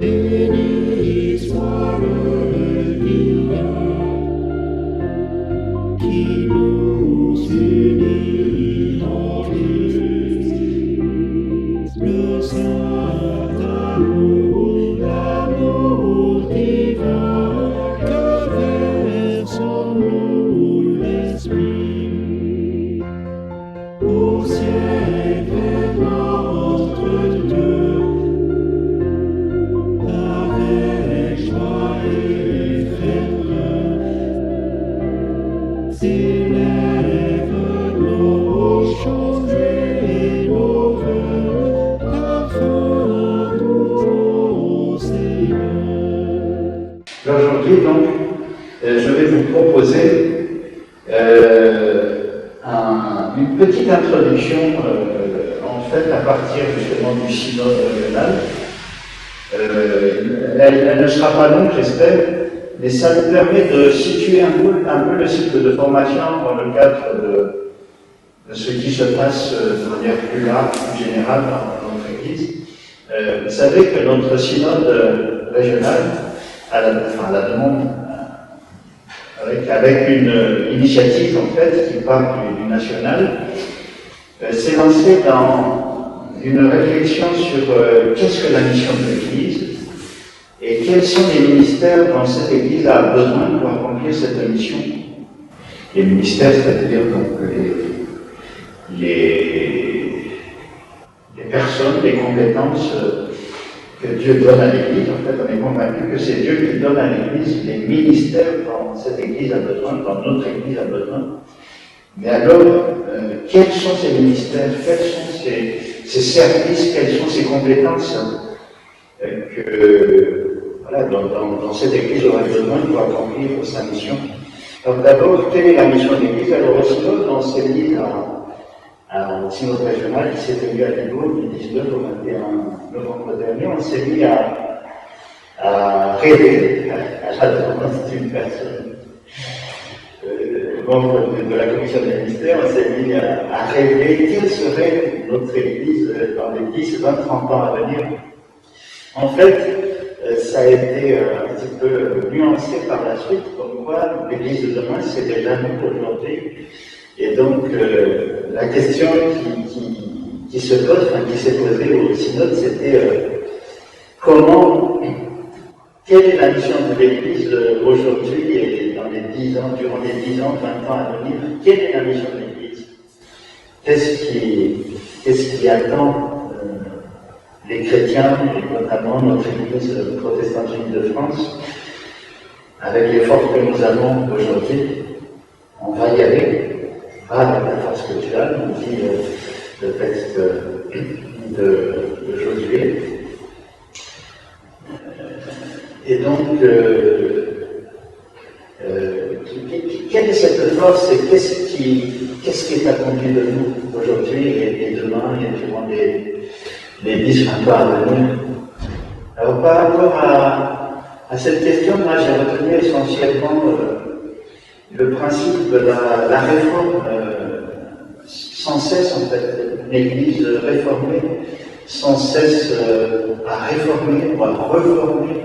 Béni soit le lien qui nous unit en Christ, le saint amour, l'amour divin que verse en nous l'Esprit. Au siècle notre Dieu, avec joie et ferveur, s'élèvent nos chants et nos vœux, parfum doux au Seigneur. Aujourd'hui, donc, je vais vous proposer une petite introduction, en fait, à partir justement du synode régional. Elle ne sera pas longue, j'espère, mais ça nous permet de situer un peu le cycle de formation dans le cadre de ce qui se passe de manière plus large, plus générale dans notre Église. Vous savez que notre synode régional, à la demande, avec une initiative en fait qui part du national, s'est lancé dans une réflexion sur qu'est-ce que la mission de l'Église et quels sont les ministères dont cette Église a besoin pour accomplir cette mission. Les ministères, c'est-à-dire donc les personnes, les compétences que Dieu donne à l'Église. En fait, on est convaincu que c'est Dieu qui donne à l'Église les ministères dont cette Église a besoin, dont notre Église a besoin. Mais alors, quels sont ces ministères, quels sont ces services, quelles sont ces compétences dont cette Église aura besoin pour accomplir sa mission? Alors d'abord, quelle est la mission de l'Église? Alors au synode, on s'est mis au synode régional qui s'est tenu à Libourne du 19 au 21 novembre dernier, on s'est mis à rêver à la demande d'une personne. Membre de la commission des ministères, on s'est mis à rêver quelle serait notre Église dans les 10, 20, 30 ans à venir. En fait, ça a été un petit peu nuancé par la suite, comme quoi l'Église de demain, c'est déjà nous aujourd'hui. Et donc, la question qui se pose, qui s'est posée au synode, c'était quelle est la mission de l'Église aujourd'hui et dans les 10 ans, durant les 10 ans, 20 ans à venir, quelle est la mission de l'Église? Qu'est-ce qui attend les chrétiens, et notamment notre Église protestante unie de France, avec les forces que nous avons aujourd'hui? On va y aller, avec la force que tu as, nous dit le texte de Josué. Et donc, quelle est cette force et qu'est-ce qui est attendu de nous aujourd'hui et demain et durant les 10-20 ans à venir? Alors, par rapport à cette question, moi j'ai retenu essentiellement le principe de la réforme, sans cesse en fait, une Église réformée, sans cesse à réformer ou à reformer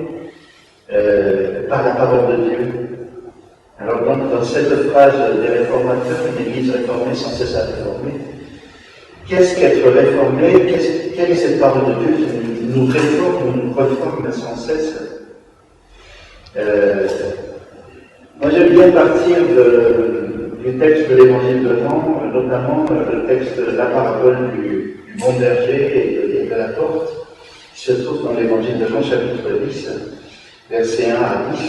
par la parole de Dieu. Alors dans cette phrase des réformateurs, une Église réformée sans cesse à réformer, qu'est-ce qu'être réformé? Quelle est cette parole de Dieu qui nous réforme, nous reforme sans cesse? Moi j'aime bien partir du texte de l'Évangile de Jean, notamment le texte de la parabole du bon berger et de la porte, qui se trouve dans l'Évangile de Jean, chapitre 10, versets 1 à 10,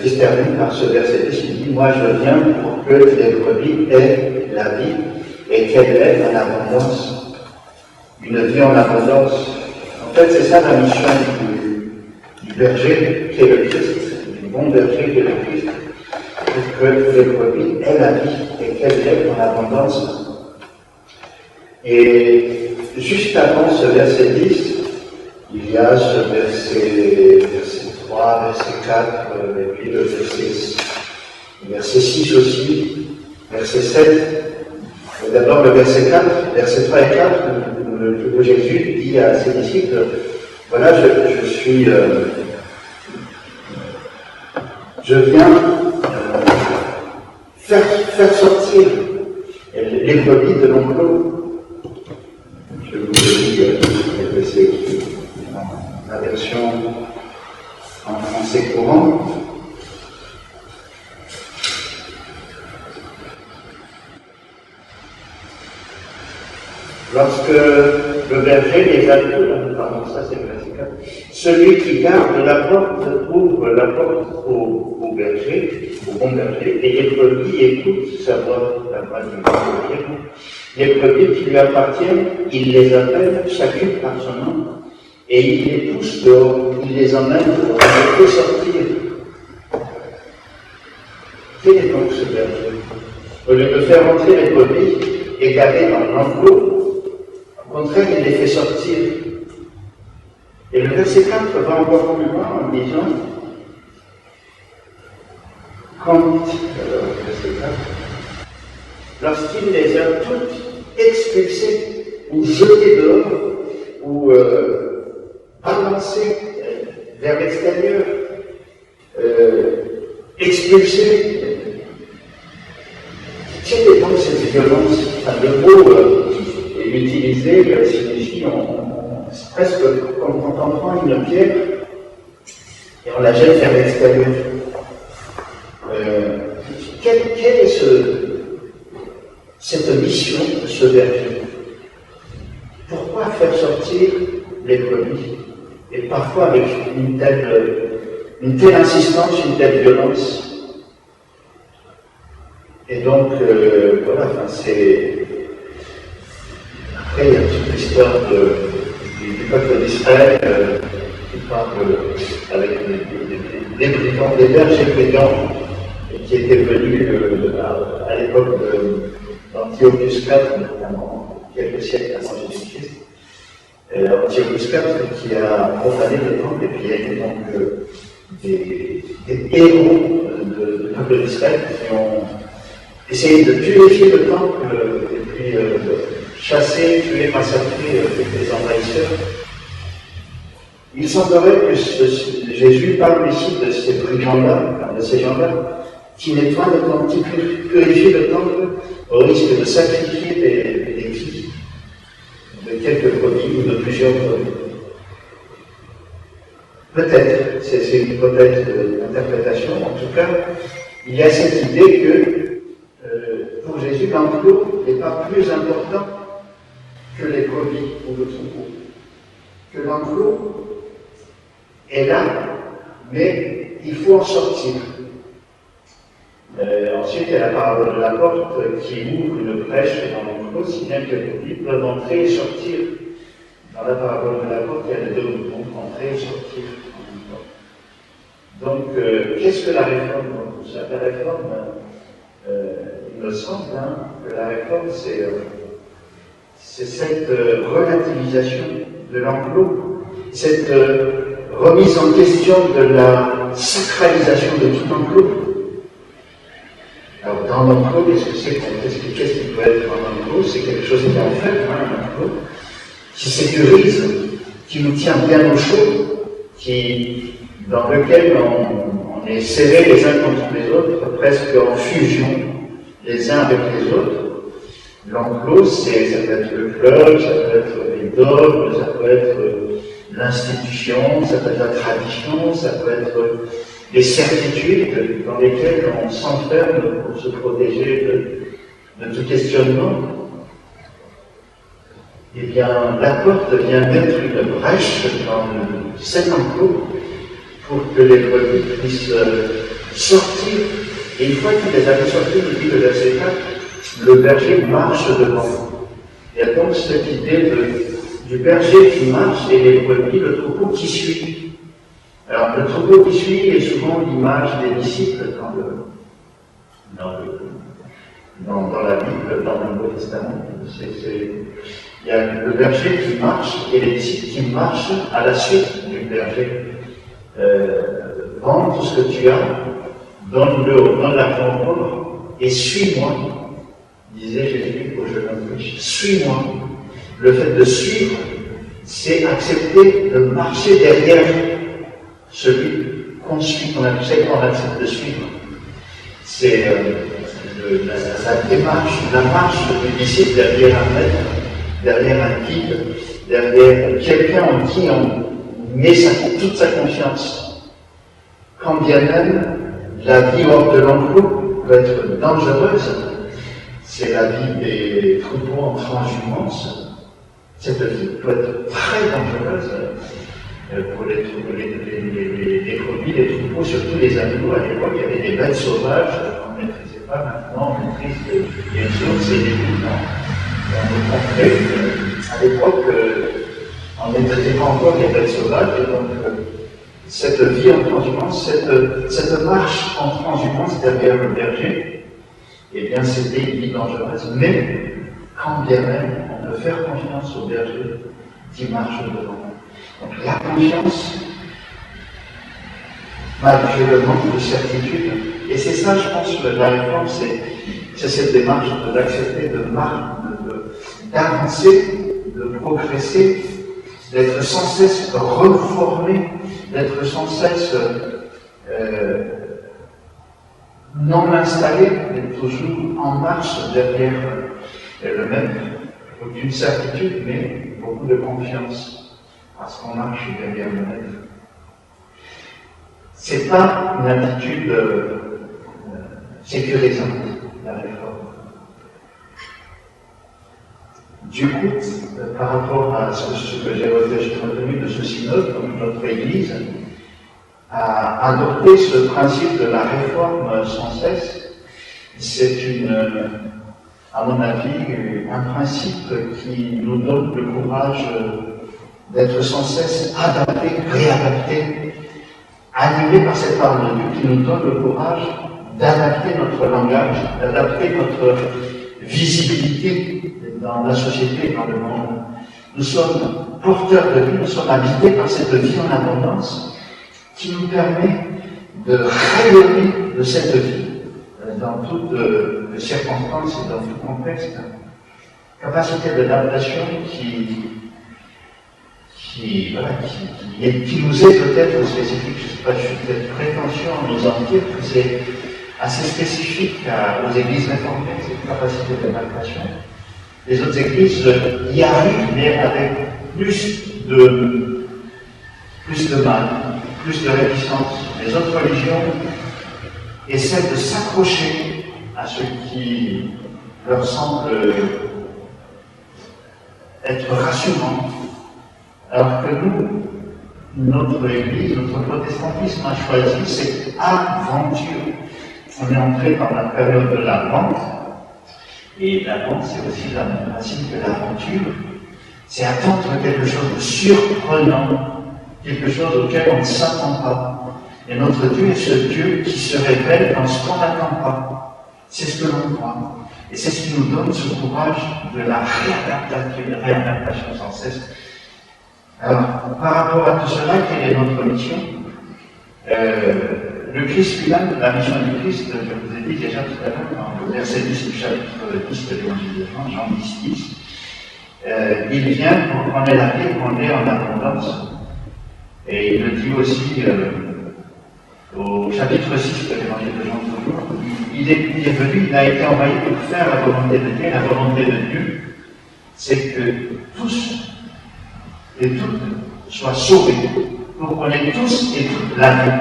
qui se termine par ce verset 10 qui dit « Moi je viens pour que les brebis aient la vie et qu'elle ait en abondance, une vie en abondance. » En fait, c'est ça la mission du berger qui est le Christ, du bon berger qui est le Christ, pour que les brebis aient la vie et qu'elle ait en abondance. Et juste avant ce verset 10, il y a ce verset 3, verset 4, et puis le verset 6 aussi, verset 7. D'abord le verset 4, verset 3 et 4, où Jésus dit à ses disciples Voilà, je viens faire sortir les brebis de l'enclos. Je vous le dis, c'est la version en français courant. Lorsque le berger les appelle, pardon, ça c'est le verset 4, celui qui garde la porte ouvre la porte au berger, au bon berger, et les brebis écoutent sa voix, la voix du berger. Les brebis qui lui appartiennent, il les appelle chacune par son nom, et il les pousse dehors, il les emmène pour les fait sortir. Quel est donc ce berger? Au lieu de faire entrer les brebis et garder dans l'enclos, au contraire, il les fait sortir. Et le verset 4 va encore plus loin en disant verset 4, lorsqu'il les a toutes expulsées, ou jetées dehors, ou balancées vers l'extérieur, expulsées, quelle est donc cette violence? Enfin, le mot utilisé signifie presque comme quand on prend une pierre et on la jette vers l'extérieur. Quelle est cette mission de ce berger? Pourquoi faire sortir les brebis? Et parfois avec une telle insistance, une telle violence. Et donc, voilà, enfin, c'est... Après, il y a toute l'histoire du peuple d'Israël qui parle avec des brigands, des bergers brigands qui étaient venus à l'époque d'Antiochus IV, notamment quelques siècles avant Jésus-Christ. Antiochus IV qui a profané le temple, et puis il y a eu donc des héros du peuple d'Israël qui ont essayé de purifier le temple et puis chasser, tuer, massacrer les envahisseurs. Il semblerait que Jésus parle ici de ces brigands-là, de ces gens-là, qui nettoient le temple, qui purifient le temple au risque de sacrifier des filles, de quelques brebis ou de plusieurs brebis. Peut-être, c'est une hypothèse d'interprétation, en tout cas, il y a cette idée que pour Jésus, l'enclos n'est pas plus important que les brebis ou le troupeau. Que l'enclos est là, mais il faut en sortir. Ensuite, il y a la parabole de la porte qui ouvre une brèche dans l'enclos, si bien que les brebis peuvent entrer et sortir. Dans la parabole de la porte, il y a les deux moutons, entrer et sortir. Donc, qu'est-ce que la réforme dans tout ça? La réforme, il me semble que la réforme, c'est cette relativisation de l'enclos, cette remise en question de la sacralisation de tout enclos. Alors, dans l'enclos, qu'est-ce qui peut être dans l'enclos? C'est quelque chose qui est en fait, un enclos, qui sécurise, qui nous tient bien au chaud, dans lequel on est serrés les uns contre les autres, presque en fusion les uns avec les autres. L'enclos, ça peut être le club, ça peut être les dogmes, ça peut être l'institution, ça peut être la tradition, ça peut être les certitudes dans lesquelles on s'enferme pour se protéger de tout questionnement. Eh bien, la porte vient mettre une brèche dans cet enclos pour que les brebis puissent sortir. Et une fois qu'il les avait sortis, il dit le verset 4, le berger marche devant. Il y a donc cette idée du berger qui marche et les brebis, le troupeau qui suit. Alors, le troupeau qui suit est souvent l'image des disciples dans la Bible, dans le Nouveau Testament. Il y a le berger qui marche et les disciples qui marchent à la suite du berger. Vends tout ce que tu as, donne l'argent aux pauvres et suis-moi, disait Jésus au jeune homme riche. Suis-moi. Le fait de suivre, c'est accepter de marcher derrière celui qu'on suit, qu'on accepte de suivre. C'est la démarche, la marche du disciple derrière un maître, derrière un guide, derrière quelqu'un en qui on met toute sa confiance. Quand bien même la vie hors de l'enclos peut être dangereuse, c'est la vie des troupeaux en transhumance. Cette vie peut être très dangereuse pour les brebis, les troupeaux, surtout les animaux. À l'époque, il y avait des bêtes sauvages qu'on ne maîtrisait pas. Maintenant, on maîtrise bien sûr ces développements. On montrait qu'à l'époque, on ne maîtrisait pas encore les bêtes sauvages, et donc cette vie en transhumance, cette marche en transhumance derrière le berger, eh bien, c'était une vie dangereuse, mais quand bien même, on peut faire confiance au berger qui marche devant. Donc la confiance, malgré le manque de certitude, et c'est ça, je pense, que la réforme, c'est cette démarche d'accepter d'avancer, de progresser, d'être sans cesse reformé, d'être sans cesse non installé, mais toujours en marche derrière le même, d'une certitude, mais beaucoup de confiance, parce qu'on marche derrière le maître. C'est pas une attitude sécurisante, la réforme. Du coup, par rapport à ce que j'ai retenu de ce synode, comme notre Église a adopté ce principe de la réforme sans cesse, c'est à mon avis, un principe qui nous donne le courage d'être sans cesse adapté, réadapté, animé par cette parole de Dieu qui nous donne le courage d'adapter notre langage, d'adapter notre visibilité dans la société, dans le monde. Nous sommes porteurs de vie, nous sommes habités par cette vie en abondance qui nous permet de rayonner de cette vie dans toutes les circonstances et dans tout contexte. Capacité d'adaptation qui nous est peut-être spécifique. Je ne sais pas, je suis peut-être prétentieux en nous en dire que c'est assez spécifique aux églises réformées, cette capacité d'adaptation. Les autres églises y arrivent, mais avec plus de mal, plus de réticence. Les autres religions essaient de s'accrocher à ce qui leur semble être rassurant. Alors que nous, notre Église, notre protestantisme a choisi cette aventure. On est entré dans la période de la vente, et la vente, c'est aussi la même racine que l'aventure. C'est attendre quelque chose de surprenant, quelque chose auquel on ne s'attend pas. Et notre Dieu est ce Dieu qui se révèle dans ce qu'on n'attend pas. C'est ce que l'on croit. Et c'est ce qui nous donne ce courage de la réadaptation sans cesse. Alors, par rapport à tout cela, quelle est notre mission? Le Christ lui-même, la mission du Christ, je vous ai dit déjà tout à l'heure, dans le verset 10 du chapitre 10 de l'Évangile de Jean, Jean 10, il vient pour qu'on ait la vie, qu'on ait en abondance. Et il le dit aussi au chapitre 6 de l'Évangile de Jean toujours, il est venu, il a été envoyé pour faire la volonté de Dieu. La volonté de Dieu, c'est que tous et toutes soient sauvés, pour qu'on ait tous et toutes la vie.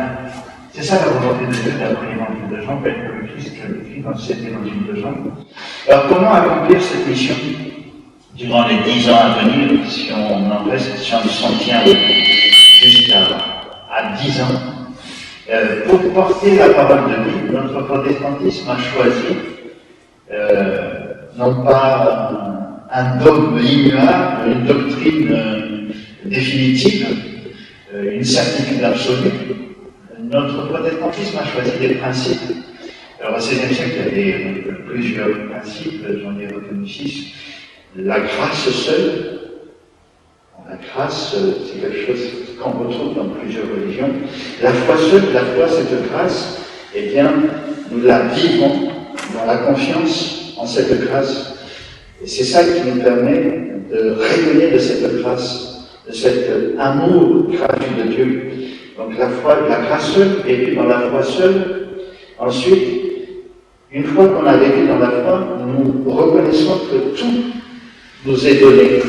C'est ça la volonté de Dieu d'après l'Évangile de Jean, tel que le Christ l'écrit dans cet Évangile de Jean. Alors comment accomplir cette mission durant les 10 ans à venir, si on en reste, si on s'en tient jusqu'à 10 ans, pour porter la parole de Dieu, notre protestantisme a choisi non pas un dogme immuable, une doctrine définitive, une certitude absolue. Notre protestantisme a choisi des principes. Alors au XVIe siècle, il y avait plusieurs principes, j'en ai retenu 6. La grâce seule. La grâce, c'est quelque chose qu'on retrouve dans plusieurs religions. La foi seule, cette grâce, eh bien, nous la vivons dans la confiance en cette grâce. Et c'est ça qui nous permet de rayonner de cette grâce, de cet amour gratuit de Dieu. Donc la foi, la grâce seule, vécue dans la foi seule. Ensuite, une fois qu'on a vécu dans la foi, nous reconnaissons que tout nous est donné,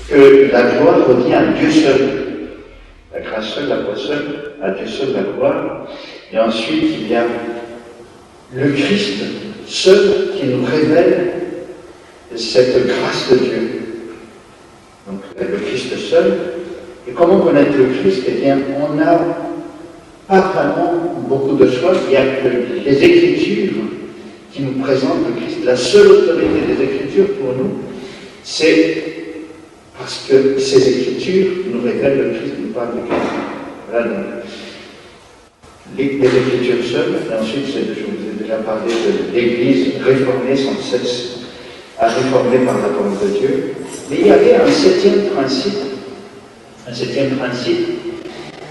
que la gloire revient à Dieu seul. La grâce seule, la foi seule, à Dieu seul la gloire. Et ensuite, il y a le Christ seul qui nous révèle cette grâce de Dieu. Donc le Christ seul. Et comment connaître le Christ? Eh bien, on n'a pas vraiment beaucoup de choix. Il n'y a que les Écritures qui nous présentent le Christ. La seule autorité des Écritures pour nous, c'est parce que ces Écritures nous révèlent le Christ, nous parlent de Christ. Voilà donc les Écritures seules. Et ensuite, je vous ai déjà parlé de l'Église réformée sans cesse à réformer par la parole de Dieu. Mais il y avait un septième principe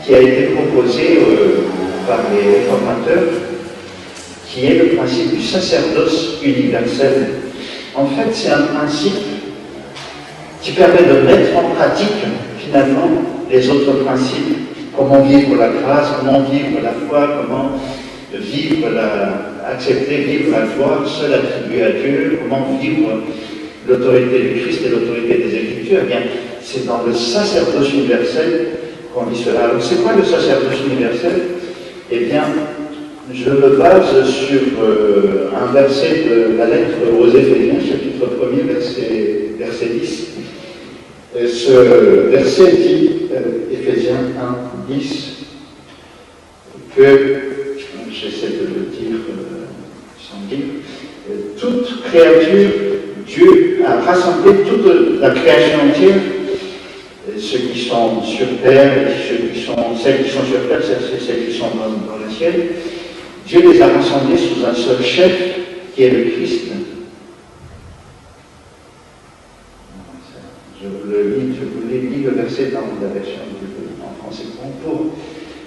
qui a été proposé par les réformateurs, qui est le principe du sacerdoce universel. En fait, c'est un principe qui permet de mettre en pratique, finalement, les autres principes. Comment vivre la grâce, comment vivre la foi, comment accepter vivre la gloire seule attribuée à Dieu, comment vivre l'autorité du Christ et l'autorité des Écritures. Eh bien, c'est dans le sacerdoce universel qu'on dit cela. Alors, c'est quoi le sacerdoce universel? Eh bien, je me base sur un verset de la lettre aux Éphésiens, chapitre 1er, verset 10. Et ce verset dit, Éphésiens 1, 10, que, j'essaie de le dire sans dire, toute créature, Dieu a rassemblé toute la création entière, ceux qui sont sur terre, celles qui sont sur terre, celles qui sont dans le ciel. Dieu les a rassemblés sous un seul chef, qui est le Christ. Je vous l'ai mis le verset dans la version en français pour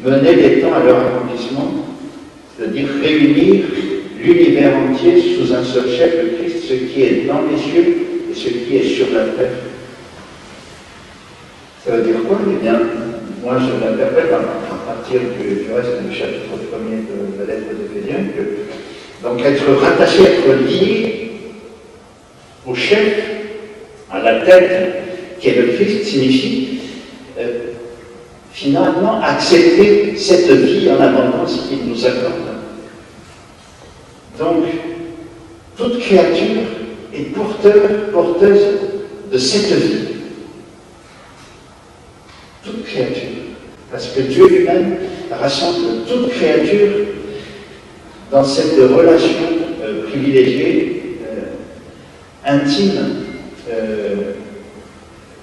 mener les temps à leur accomplissement, c'est-à-dire réunir l'univers entier sous un seul chef, le Christ, ce qui est dans les cieux et ce qui est sur la terre. Ça veut dire quoi? Eh bien, moi je l'interprète à partir du reste du chapitre 1er de la lettre d'Éphésiens, que donc être rattaché, être lié au chef, à la tête, qui est le Christ, signifie finalement accepter cette vie en abondance qu'il nous accorde. Donc, toute créature est porteuse de cette vie. Toute créature. Parce que Dieu lui-même rassemble toute créature dans cette relation privilégiée, intime,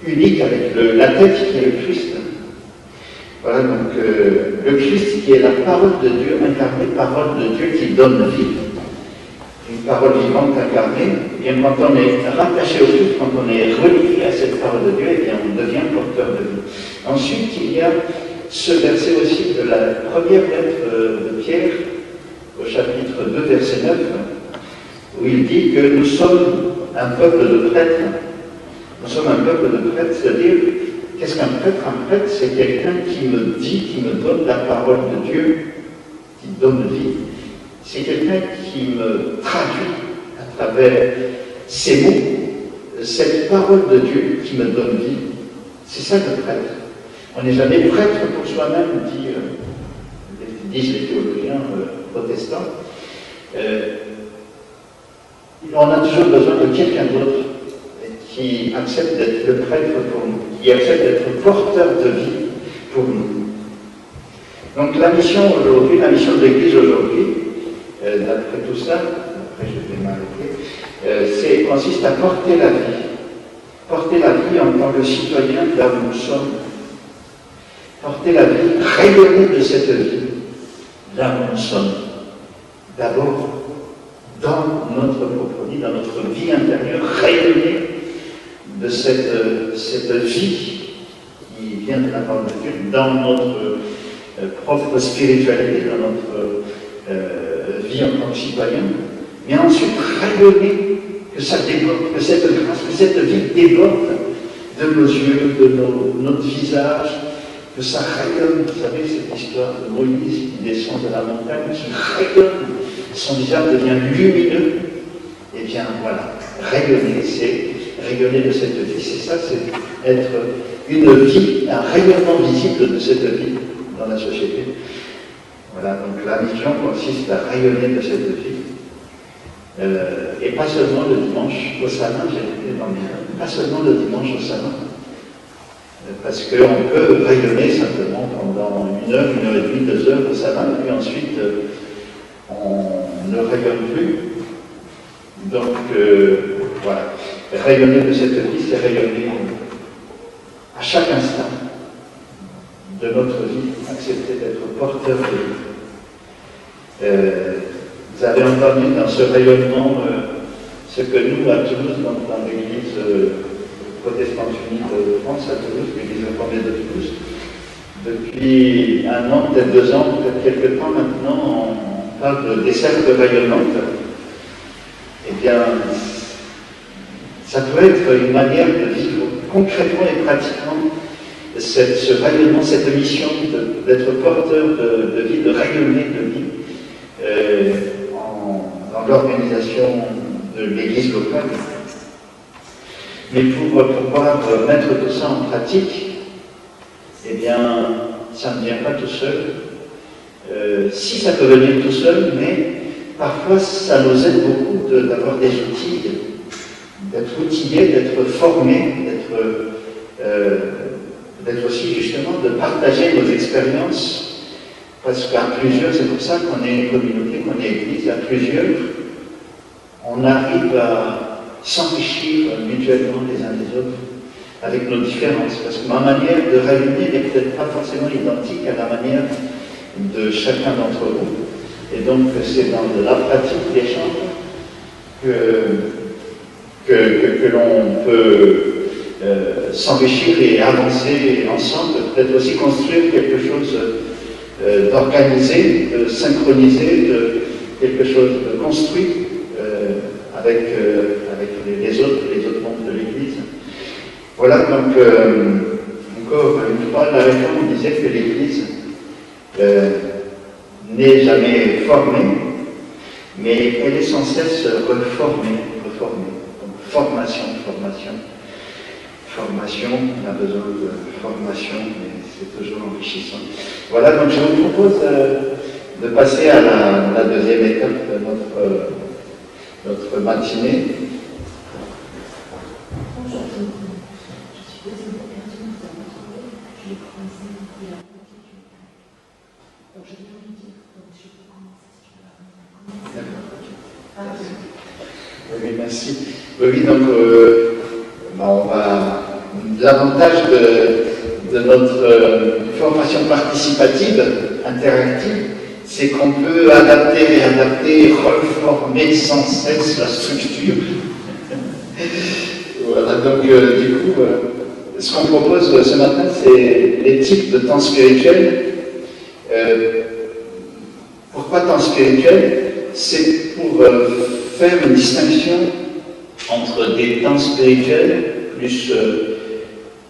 unique avec la tête qui est le Christ. Voilà donc le Christ qui est la parole de Dieu incarnée, parole de Dieu qui donne vie. Une parole vivante incarnée, et bien quand on est rattaché au Christ, quand on est relié à cette parole de Dieu, et bien on devient porteur de vie. Ensuite, il y a ce verset aussi de la première lettre de Pierre, au chapitre 2, verset 9, où il dit que nous sommes un peuple de prêtres. Nous sommes un peuple de prêtres, c'est-à-dire, qu'est-ce qu'un prêtre? Un prêtre, c'est quelqu'un qui me dit, qui me donne la parole de Dieu, qui donne vie. C'est quelqu'un qui me traduit à travers ces mots, cette parole de Dieu qui me donne vie. C'est ça le prêtre. On n'est jamais prêtre pour soi-même, disent les théologiens protestants. On a toujours besoin de quelqu'un d'autre qui accepte d'être le prêtre pour nous, qui accepte d'être porteur de vie pour nous. Donc la mission aujourd'hui, la mission de l'Église aujourd'hui, d'après tout ça, après je vais m'arrêter, consiste à porter la vie. Porter la vie en tant que citoyen là où nous sommes. Porter la vie, rayonner de cette vie là où nous sommes. D'abord, dans notre propre vie, dans notre vie intérieure, rayonner de cette vie qui vient de la parole de Dieu dans notre propre spiritualité, dans notre vie en tant que citoyen, mais ensuite rayonner, que ça déborde, que cette grâce, que cette vie déborde de nos yeux, de notre visage, que ça rayonne. Vous savez, cette histoire de Moïse qui descend de la montagne, qui rayonne, son visage devient lumineux. Eh bien voilà, rayonner, c'est rayonner de cette vie, c'est ça, c'est être une vie, un rayonnement visible de cette vie dans la société. Voilà, donc la mission consiste à rayonner de cette vie. Et pas seulement le dimanche au Salin, j'ai écouté dans mes notes, pas seulement le dimanche au Salin. Parce qu'on peut rayonner simplement pendant 1 heure, 1 heure et demie, 2 heures au Salin, puis ensuite on ne rayonne plus. Donc voilà, rayonner de cette vie, c'est rayonner à chaque instant de notre vie, accepter d'être porteur de vie. Vous avez entendu dans ce rayonnement ce que nous, à Toulouse, dans l'église protestante unie de France, à Toulouse, l'église réformée de Toulouse, depuis 1 an, peut-être 2 ans, peut-être quelques temps maintenant, on parle de dessert de rayonnante. Eh bien, ça peut être une manière de vivre concrètement et pratiquement ce rayonnement, cette mission d'être porteur de vie, de rayonner de vie dans l'organisation de l'église locale. Mais pour pouvoir mettre tout ça en pratique, eh bien, ça ne vient pas tout seul. Si ça peut venir tout seul, mais parfois ça nous aide beaucoup d'avoir des outils, d'être outillés, d'être formés, d'être aussi justement de partager nos expériences. Parce qu'à plusieurs, c'est pour ça qu'on est une communauté, qu'on est église, à plusieurs, on arrive à s'enrichir mutuellement les uns les autres avec nos différences. Parce que ma manière de rayonner n'est peut-être pas forcément identique à la manière de chacun d'entre vous. Et donc c'est dans la pratique d'échange que l'on peut s'enrichir et avancer ensemble, peut-être aussi construire quelque chose d'organisé, de synchronisé, de quelque chose de construit avec les autres membres de l'Église. Voilà, donc encore une fois, la réforme disait que l'Église n'est jamais formée, mais elle est sans cesse reformée. Donc formation, on a besoin de formation, mais c'est toujours enrichissant. Voilà, donc je vous propose de passer à la deuxième étape de notre matinée. Oui, merci. Oui, donc on va. L'avantage de notre formation participative, interactive, c'est qu'on peut adapter, réadapter, reformer sans cesse la structure. Voilà, donc du coup, ce qu'on propose ce matin, c'est les types de temps spirituels. Pourquoi temps spirituel? C'est pour faire une distinction entre des temps spirituels plus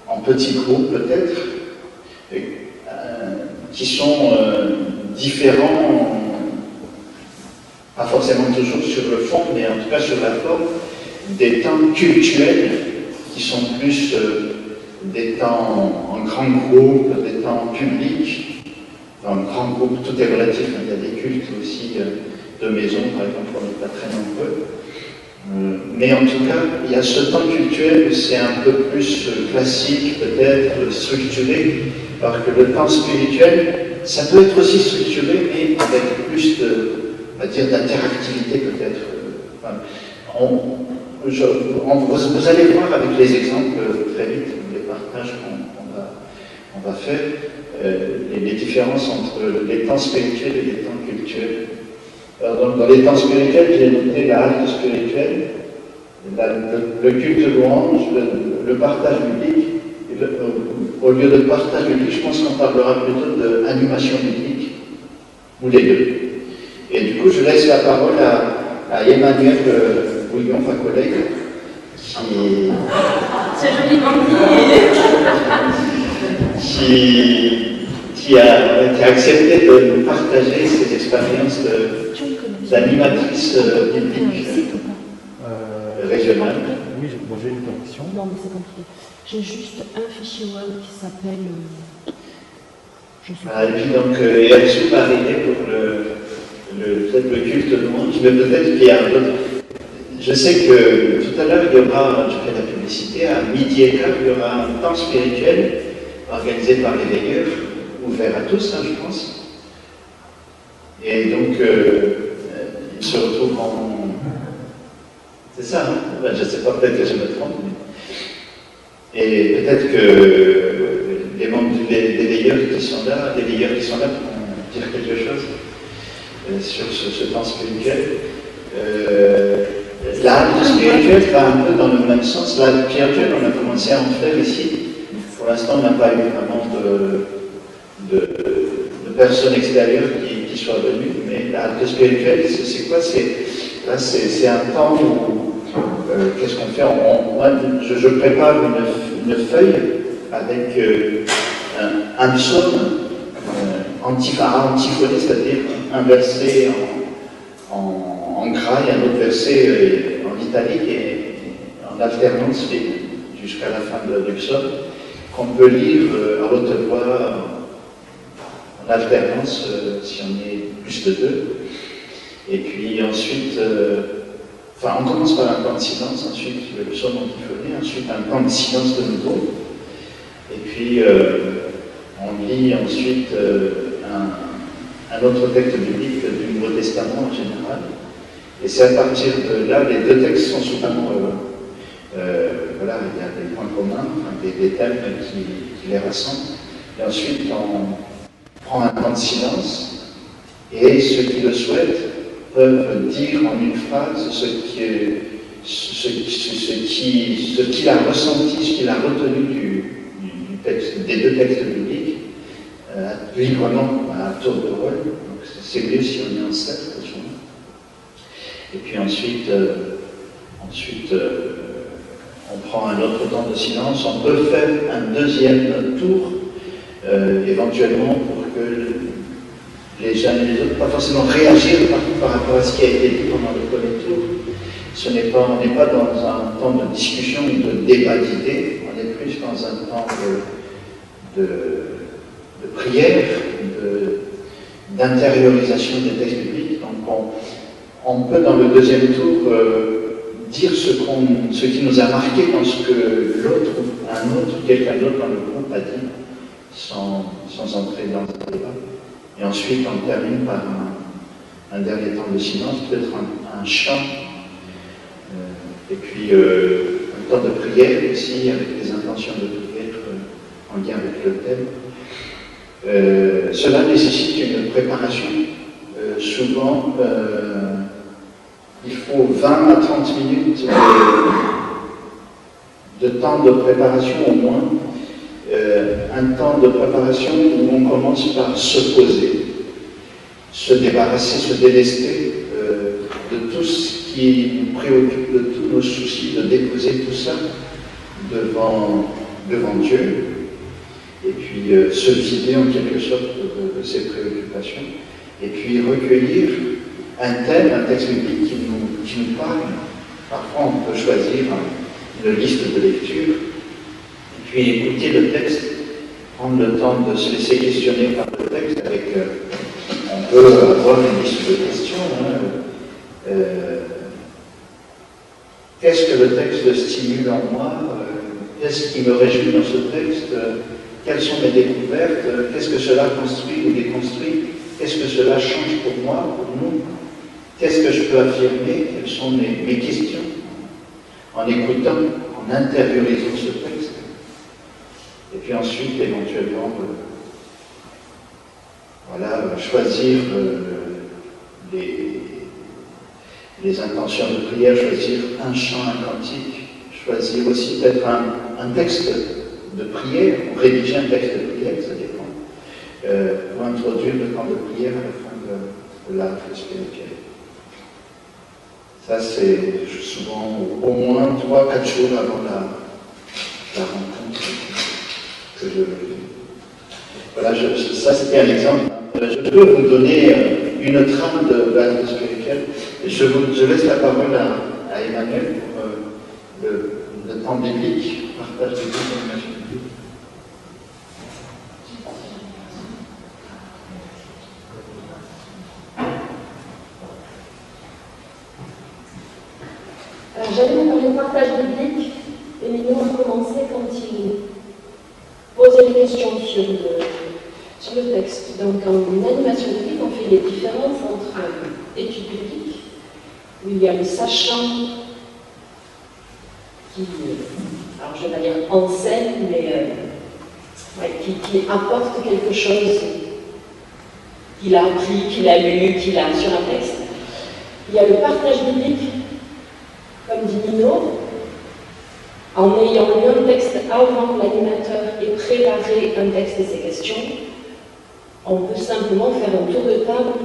en petits groupes peut-être, qui sont différents, pas forcément toujours sur le fond, mais en tout cas sur la forme, des temps cultuels qui sont plus des temps en grand groupe, des temps publics. Dans le grand groupe, tout est relatif, il y a des cultes aussi de maison, par exemple, on n'est pas très nombreux. Mais en tout cas, il y a ce temps cultuel, c'est un peu plus classique, peut-être structuré, alors que le temps spirituel, ça peut être aussi structuré, mais avec plus d'interactivité peut-être. Vous allez voir avec les exemples très vite, les partages qu'on va faire, les différences entre les temps spirituels et les temps cultuels. Alors, donc, dans les temps spirituels, j'ai noté la halte spirituelle, le culte louange, le partage biblique. Au lieu de partage biblique, je pense qu'on parlera plutôt d'animation biblique, ou les deux. Et du coup, je laisse la parole à Emmanuel Bouillon, ma collègue, C'est joliment dit. qui a accepté de nous partager ses expériences d'animatrice biblique régionale. Oui, bon, j'ai une connexion. Non, mais c'est compliqué. J'ai juste un fichier web qui s'appelle. Et puis donc, Ersu va arriver pour peut-être le culte de louange, mais peut-être qu'il y a un autre. Je sais que tout à l'heure, il y aura, je fais la publicité, à midi et quart, il y aura un temps spirituel organisé par les veilleurs, ouvert à tous, hein, je pense. Et donc, ils se retrouveront. C'est ça, hein? Ben, je ne sais pas, peut-être que je me trompe. Et peut-être que les membres des veilleurs qui sont là, pourront dire quelque chose sur ce temps spirituel. L'art spirituel va un peu dans le même sens. L'art spirituel, on a commencé à en faire ici. Pour l'instant, on n'a pas eu vraiment de personnes extérieures qui soient venues. Mais l'art spirituel, c'est quoi? C'est un temps où, qu'est-ce qu'on fait? Moi, je prépare une feuille avec un psaume antiphoné, c'est-à-dire un verset en gras et un autre verset en italique et en alternance jusqu'à la fin du psaume, qu'on peut lire à haute voix en alternance si on est plus de deux. Et puis ensuite, on commence par un temps de silence, ensuite le psaume antiphoné, ensuite un temps de silence de nouveau. Et puis on lit ensuite un autre texte biblique du Nouveau Testament en général. Et c'est à partir de là, les deux textes sont souvent, voilà, il y a des points communs, des thèmes qui les rassemblent. Et ensuite, on prend un temps de silence, et ceux qui le souhaitent peuvent dire en une phrase ce qu'il a ressenti, ce qu'il a retenu du texte, des deux textes bibliques, librement, à tour de rôle. Donc c'est mieux si on est en cercle. Et puis ensuite, on prend un autre temps de silence. On peut faire un deuxième tour, éventuellement, pour que les uns et les autres, pas forcément réagir par rapport à ce qui a été dit pendant le premier tour. On n'est pas dans un temps de discussion ou de débat d'idées, on est plus dans un temps de prière, d'intériorisation des textes bibliques. Donc on peut dans le deuxième tour dire ce qui nous a marqué dans ce que l'autre, quelqu'un d'autre dans le groupe a dit, sans entrer dans le débat. Et ensuite on termine par un dernier temps de silence, peut-être un chant, et puis un temps de prière aussi, avec des intentions de prière en lien avec le thème. Cela nécessite une préparation. Souvent, il faut 20 à 30 minutes de temps de préparation au moins. Un temps de préparation où on commence par se poser, se débarrasser, se délester de tout ce qui nous préoccupe, de tous nos soucis, de déposer tout ça devant Dieu, et puis se vider en quelque sorte de ses préoccupations, et puis recueillir un thème, un texte biblique qui nous parle. Parfois on peut choisir une liste de lecture, et puis écouter le texte, prendre le temps de se laisser questionner par le texte avec, on peut avoir une liste de questions. Qu'est-ce que le texte stimule en moi? Qu'est-ce qui me réjouit dans ce texte? Quelles sont mes découvertes? Qu'est-ce que cela construit ou déconstruit? Qu'est-ce que cela change pour moi, pour nous? Qu'est-ce que je peux affirmer? Quelles sont mes questions? En écoutant, en intériorisant ce texte. Et puis ensuite, éventuellement, choisir les intentions de prière, choisir un chant, un cantique, choisir aussi peut-être un texte de prière, ou rédiger un texte de prière, ça dépend, pour introduire le temps de prière à la fin de l'art spirituel. Ça, c'est souvent au moins 3-4 jours avant la rencontre que je... Voilà, ça c'était un exemple. Je peux vous donner une trame de base spirituelle. Je laisse la parole à Emmanuel pour le temps biblique, partage de l'information biblique. Alors, j'allais vous parler de partage biblique, et Mignon a commencé quand il posait des questions sur le texte. Donc, en animation biblique, on fait les différences entre études bibliques, où il y a le sachant qui, alors je vais pas dire enseigne, mais qui apporte quelque chose qu'il a appris, qu'il a lu, qu'il a sur un texte. Il y a le partage biblique, comme dit Nino, en ayant lu un texte avant l'animateur et préparé un texte et ses questions, on peut simplement faire un tour de table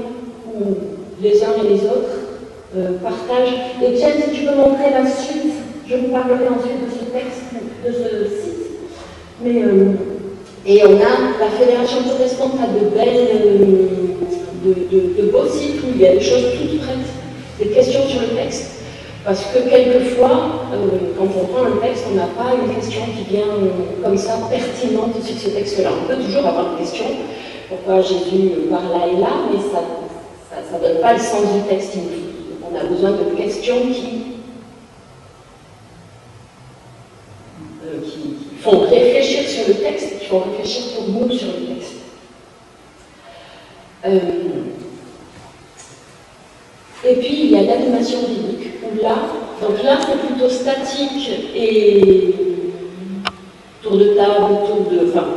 où les uns et les autres partagent. Et Tiens, si tu peux montrer la suite, je vous parlerai ensuite de ce texte, de ce site. Mais, et on a la Fédération protestante a de beaux sites où il y a des choses toutes prêtes, des questions sur le texte. Parce que quelquefois, quand on prend un texte, on n'a pas une question qui vient comme ça, pertinente sur ce texte-là. On peut toujours avoir une question, pourquoi Jésus par là et là, mais ça ne donne pas le sens du texte. On a besoin de questions qui font réfléchir sur le texte, qui font réfléchir pour nous sur le texte. Et puis, il y a l'animation biblique, où là, donc là, c'est plutôt statique et tour de table,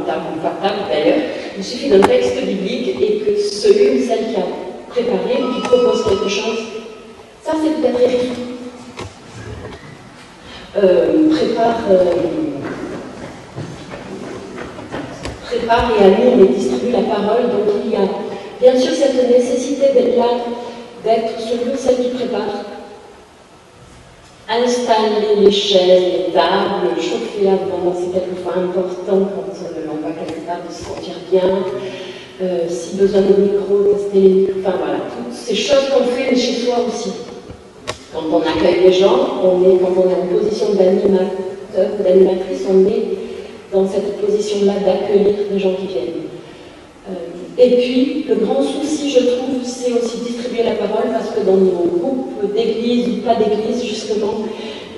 table ou pas table d'ailleurs. Il suffit d'un texte biblique et que celui ou celle qui a préparé ou qui propose quelque chose, ça c'est peut-être Eric, prépare et anime et distribue la parole. Donc il y a bien sûr cette nécessité d'être là, d'être celui ou celle qui prépare, installer les chaises, les tables, chauffer avant, c'est quelquefois important quand on va quelque part de se sentir bien, si besoin de micro, tester les micros, enfin voilà, toutes ces choses qu'on fait chez soi aussi. Quand on accueille les gens, quand on est en position d'animateur, d'animatrice, on est dans cette position-là d'accueillir les gens qui viennent. Et puis, le grand souci, je trouve, c'est aussi distribuer la parole, parce que dans nos groupes d'église ou pas d'église, justement,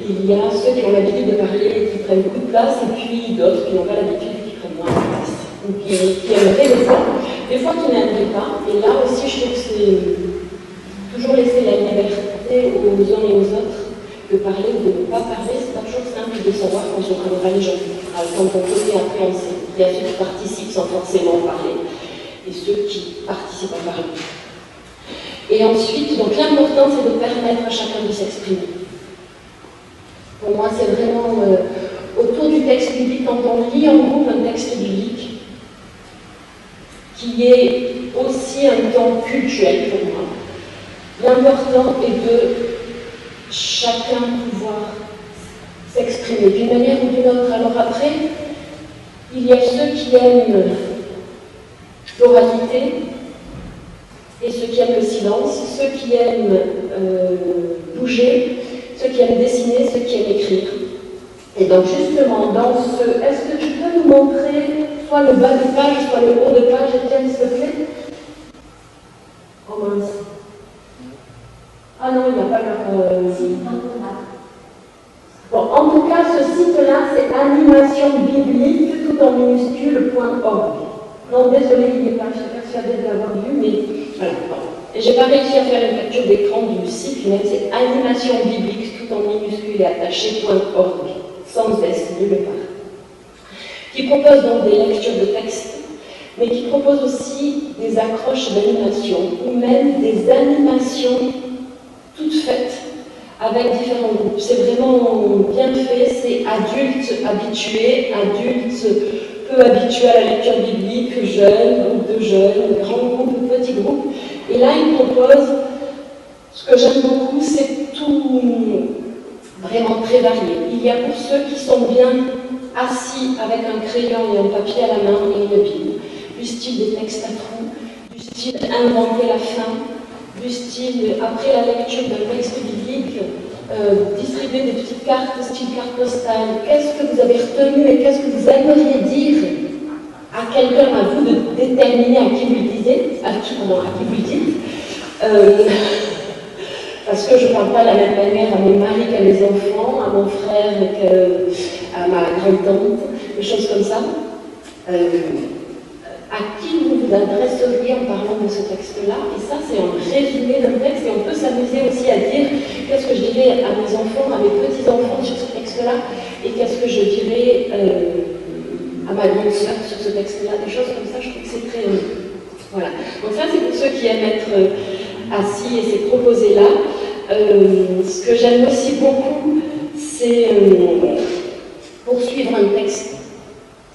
il y a ceux qui ont l'habitude de parler et qui prennent beaucoup de place, et puis d'autres qui n'ont pas l'habitude et qui prennent moins de place, ou qui aimeraient le faire, des fois qui n'aimeraient pas. Et là aussi, je trouve que c'est toujours laisser la liberté aux uns et aux autres de parler ou de ne pas parler. C'est pas toujours simple de savoir quand on connaît les gens. Alors, quand on peut appréhenser, il y a ceux qui participent sans forcément parler, et ceux qui participent en parlant. Et ensuite, donc l'important c'est de permettre à chacun de s'exprimer. Pour moi, c'est vraiment autour du texte biblique, quand on lit en groupe un texte biblique, qui est aussi un temps cultuel pour moi. L'important est de chacun pouvoir s'exprimer d'une manière ou d'une autre. Alors après, il y a ceux qui aiment l'oralité, et ceux qui aiment le silence, ceux qui aiment bouger, ceux qui aiment dessiner, ceux qui aiment écrire. Et donc justement, dans ce... Est-ce que tu peux nous montrer soit le bas de page, soit le haut de page, Étienne, s'il te plaît? Oh mince. Ah non, il n'y a pas leur... Bon, en tout cas, ce site-là, c'est animation biblique, tout en minuscule.org. Non, désolé, il n'est pas, je suis persuadée de l'avoir vu, mais voilà. Et j'ai pas réussi à faire une capture d'écran du site, mais c'est animation biblique, tout en minuscule et attaché.org, sans S, nulle part. Qui propose donc des lectures de textes, mais qui propose aussi des accroches d'animation, ou même des animations toutes faites avec différents groupes. C'est vraiment bien fait, c'est adultes habitués, adultes peu habitués à la lecture biblique, jeunes, groupes de jeunes, grands groupes, petits groupes. Et là, il propose, ce que j'aime beaucoup, c'est vraiment très varié. Il y a pour ceux qui sont bien assis avec un crayon et un papier à la main et une Bible, du style des textes à trous, du style inventer la fin, du style, après la lecture d'un texte biblique, distribuer des petites cartes, style carte postale. Qu'est-ce que vous avez retenu et qu'est-ce que vous aimeriez dire à quelqu'un, à vous de déterminer à qui vous le disiez, à qui vous le dites. Parce que je ne parle pas de la même manière à mon mari qu'à mes enfants, à mon frère qu'à ma grande-tante, des choses comme ça. À qui vous vous adresseriez en parlant de ce texte-là? Et ça, c'est un résumé d'un texte, et on peut s'amuser aussi à dire qu'est-ce que je dirais à mes enfants, à mes petits-enfants sur ce texte-là, et qu'est-ce que je dirais à ma grande sœur sur ce texte-là, des choses comme ça. Je trouve que c'est très... voilà. Donc ça, c'est pour ceux qui aiment être assis et c'est proposé là. Ce que j'aime aussi beaucoup, c'est poursuivre un texte.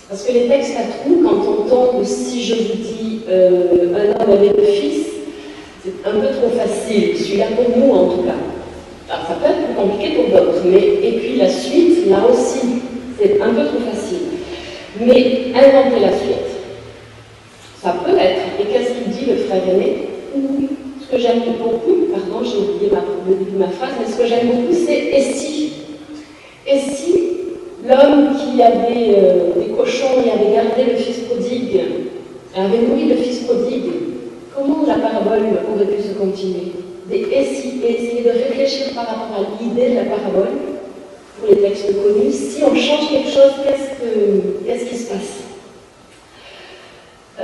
Parce que les textes à trous, quand on tombe, si je vous dis un homme avait 2 fils, c'est un peu trop facile, celui-là pour nous en tout cas. Alors, ça peut être plus compliqué pour d'autres, mais et puis la suite, là aussi, c'est un peu trop facile. Mais inventer la suite, ça peut être. Et qu'est-ce qu'il dit le frère aîné? Ce que j'aime beaucoup, pardon, j'ai oublié le début de ma phrase, mais ce que j'aime beaucoup, c'est et si? Et si l'homme qui avait des cochons et avait gardé le fils prodigue, avait nourri le fils prodigue, comment la parabole aurait pu se continuer? Des et si, et essayer de réfléchir par rapport à l'idée de la parabole, pour les textes connus, si on change quelque chose, qu'est-ce qui se passe?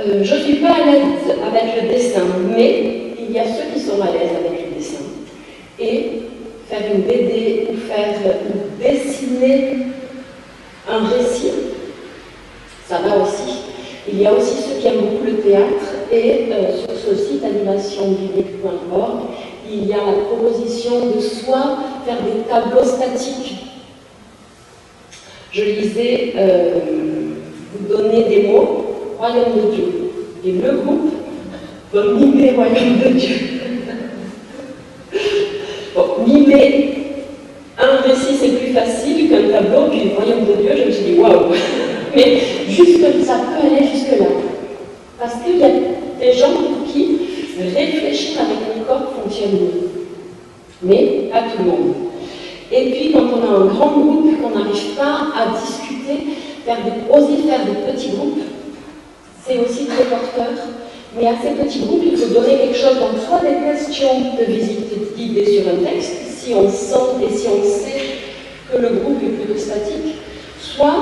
Je ne suis pas à l'aise avec le dessin, mais il y a ceux qui sont à l'aise avec le dessin. Et faire une BD ou dessiner un récit, ça va aussi. Il y a aussi ceux qui aiment beaucoup le théâtre, et sur ce site animationbiblique.org, il y a la proposition de soit faire des tableaux statiques. Je lisais, vous donner des mots, royaume de Dieu. Et le groupe va mimer royaume de Dieu. Bon, mimer un récit, c'est plus facile qu'un tableau, puis le royaume de Dieu, je me suis dit waouh! Mais juste ça peut aller jusque-là. Parce qu'il y a des gens pour qui réfléchir avec le corps fonctionne mieux. Mais pas tout le monde. Et puis, quand on a un grand groupe, qu'on n'arrive pas à discuter, oser faire des petits groupes, c'est aussi très porteur. Mais à ces petits groupes, il faut donner quelque chose, donc soit des questions de visite guidée sur un texte, si on sent et si on sait que le groupe est plutôt statique, soit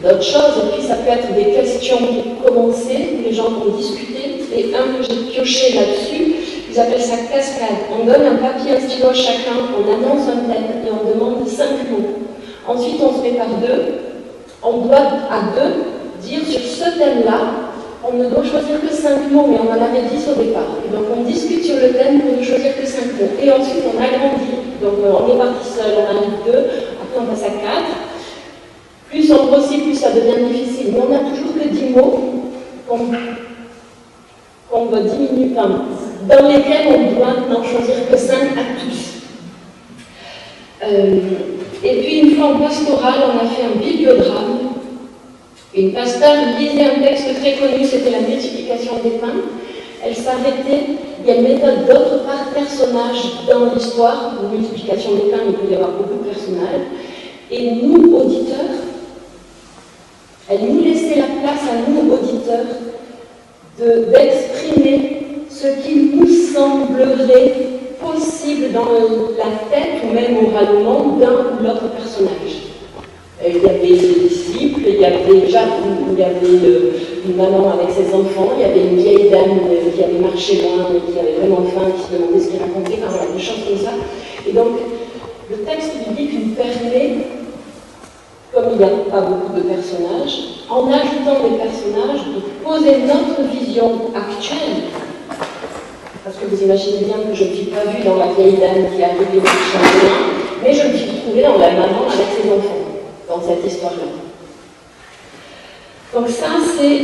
d'autres choses, et puis ça peut être des questions pour commencer, où les gens vont discuter, et un que j'ai pioché là-dessus, ils appellent ça cascade. On donne un papier, un stylo à chacun, on annonce un thème, et on demande 5 mots. Ensuite, on se met par 2, on doit à 2 dire sur ce thème-là, on ne doit choisir que 5 mots, mais on en avait 10 au départ. Et donc on discute sur le thème pour ne choisir que 5 mots. Et ensuite on agrandit. Donc on est parti seul, on arrive 2, après on passe à 4. Plus on grossit, plus ça devient difficile. Mais on n'a toujours que 10 mots qu'on doit diminuer, dans lesquels on doit n'en choisir que 5 à tous. Et puis une fois en pastoral, on a fait un bibliodrame. Une pasteur lisait un texte très connu, c'était la multiplication des pains. Elle s'arrêtait, il y a une méthode d'autre par personnage dans l'histoire, de multiplication des pains, il peut y avoir beaucoup de personnages. Et nous, auditeurs, elle nous laissait la place à nous, auditeurs, d'exprimer ce qui nous semblerait possible dans la tête ou même oralement d'un ou l'autre personnage. Il y avait des disciples, il y avait une maman avec ses enfants, il y avait une vieille dame qui avait marché loin et qui avait vraiment faim, qui se demandait ce qu'il racontait, enfin voilà, des choses comme ça. Et donc, le texte biblique nous permet, comme il n'y a pas beaucoup de personnages, en ajoutant des personnages, de poser notre vision actuelle. Parce que vous imaginez bien que je ne suis pas vue dans la vieille dame qui est arrivée au chemin, mais je me suis retrouvée dans la maman avec ses enfants, dans cette histoire-là. Donc ça, c'est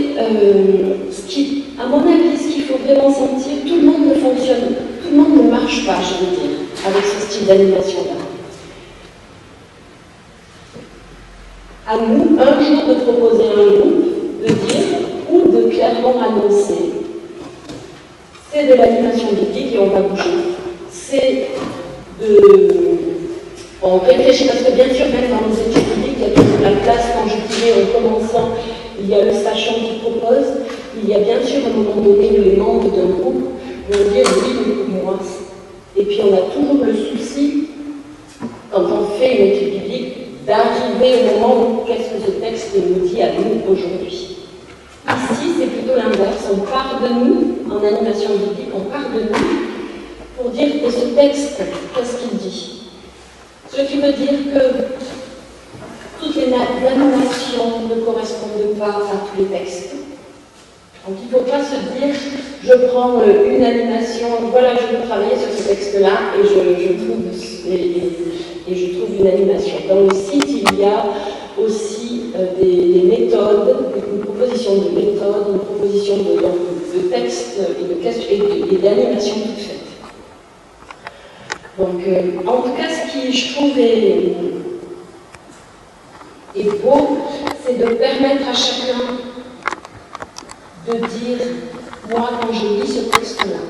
ce qui, à mon avis, ce qu'il faut vraiment sentir. Tout le monde ne fonctionne tout le monde ne marche pas, je veux dire, avec ce style d'animation-là. À nous, un jour, de proposer un groupe, de dire, ou de clairement annoncer, c'est de l'animation biblique et on va bouger. C'est de... On réfléchit, parce que bien sûr, même dans les études bibliques, il y a toute la classe, quand je disais en commençant, il y a le sachant qui propose, il y a bien sûr à un moment donné où les membres d'un groupe vont dire oui, mais pour moi. Et puis on a toujours le souci, quand on fait une étude biblique, d'arriver au moment où qu'est-ce que ce texte nous dit à nous aujourd'hui. Ici, c'est plutôt l'inverse. On part de nous, en animation biblique, on part de nous pour dire que ce texte, qu'est-ce qu'il dit? Ce qui veut dire que toutes les animations ne correspondent pas à tous les textes. Donc il ne faut pas se dire, je prends une animation, voilà, je veux travailler sur ce texte-là et je trouve une animation. Dans le site, il y a aussi des méthodes, une proposition de méthode, une proposition de texte et d'animation toutes faites. Donc, en tout cas, ce qui, je trouve, est beau, c'est de permettre à chacun de dire, moi, quand je lis ce texte-là,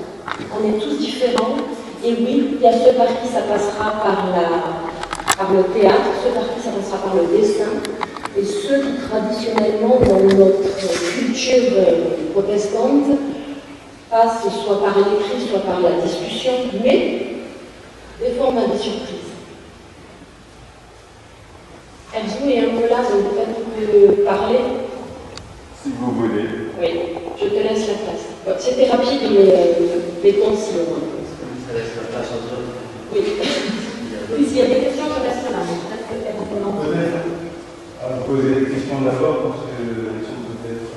on est tous différents, et oui, il y a ceux par qui ça passera par le théâtre, ceux par qui ça passera par le dessin, et ceux qui, traditionnellement, dans notre culture protestante, passent soit par l'écrit, soit par la discussion, mais des fois, on a des surprises. Elzou est un peu là, donc peut-être on peut parler. Si vous voulez. Oui, je te laisse la place. Bon, c'était rapide, mais concis au moins. Ça laisse la place aux autres. Oui. Puis s'il y a des questions, je reste là. Peut-être poser des questions d'abord, parce qu'elles sont peut-être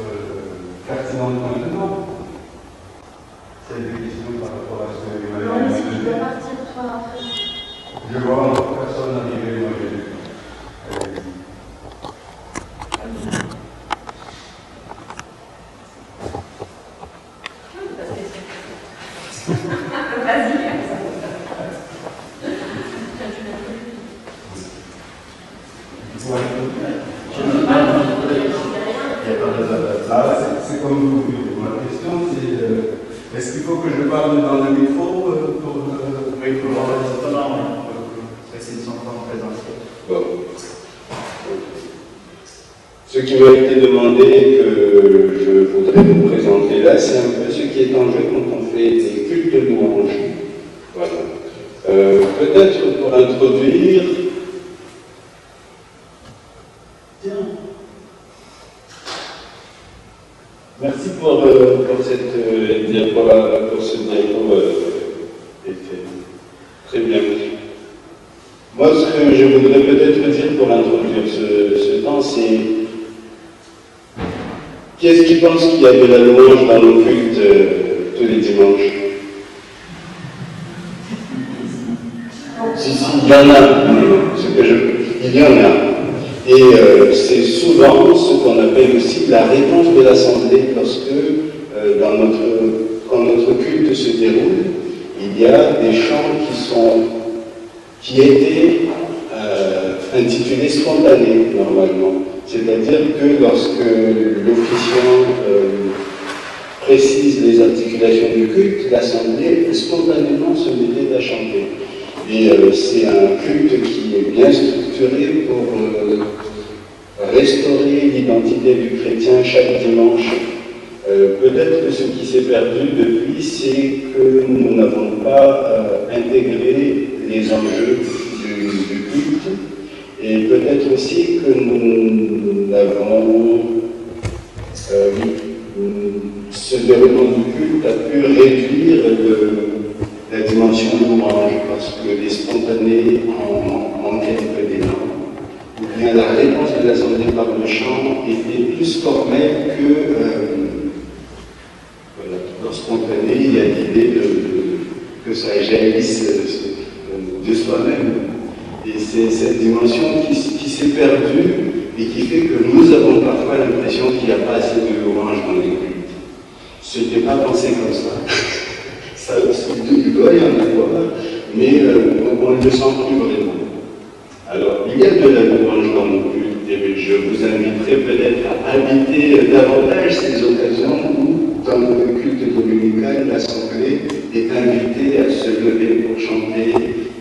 pertinentes maintenant. S'il y a des questions par rapport à ce que vous m'avez dit. Si tu peux partir, toi, après. Je vois encore personne arriver, moi j'ai vu. C'est comme vous voulez. Ma question, c'est est-ce qu'il faut que je parle dans le micro pour Ils sont pas en présentiel. Bon. Ce qui m'a été demandé et que je voudrais vous présenter là, c'est un peu ce qui est en jeu quand on fait des cultes de louanges. Voilà. Peut-être pour introduire. Tiens. Merci pour cette diapo, pour ce diapo très bien. Moi, ce que je voudrais peut-être dire pour introduire ce temps, c'est qui est-ce qui pense qu'il y a de la louange dans nos cultes tous les dimanches? Si, il y en a. Il y en a. Et c'est souvent ce qu'on appelle aussi la réponse de l'Assemblée, lorsque quand notre culte se déroule, il y a des chants qui étaient intitulés spontanés, normalement. C'est-à-dire que lorsque l'officiant précise les articulations du culte, l'Assemblée spontanément se mettait à chanter. Et c'est un culte qui est bien structuré pour restaurer l'identité du chrétien chaque dimanche. Peut-être que ce qui s'est perdu depuis, c'est que nous n'avons pas intégré les enjeux du culte, et peut-être aussi que nous avons, ce déroulement du culte a pu réduire la dimension louange, parce que les spontanés en manquaient un peu d'élan. Ou bien la réponse de l'Assemblée par le chant était plus formelle que dans spontané, il y a l'idée que ça jaillisse de soi-même. Et c'est cette dimension qui s'est perdue et qui fait que nous avons parfois l'impression qu'il n'y a pas assez de louange dans les cultes. Ce n'était pas pensé comme ça. il doit y en avoir, mais on ne le sent plus vraiment. Alors, il y a de la louange dans nos cultes, et je vous inviterai peut-être à habiter davantage ces occasions où, dans le culte dominical, l'Assemblée est invitée à se lever pour chanter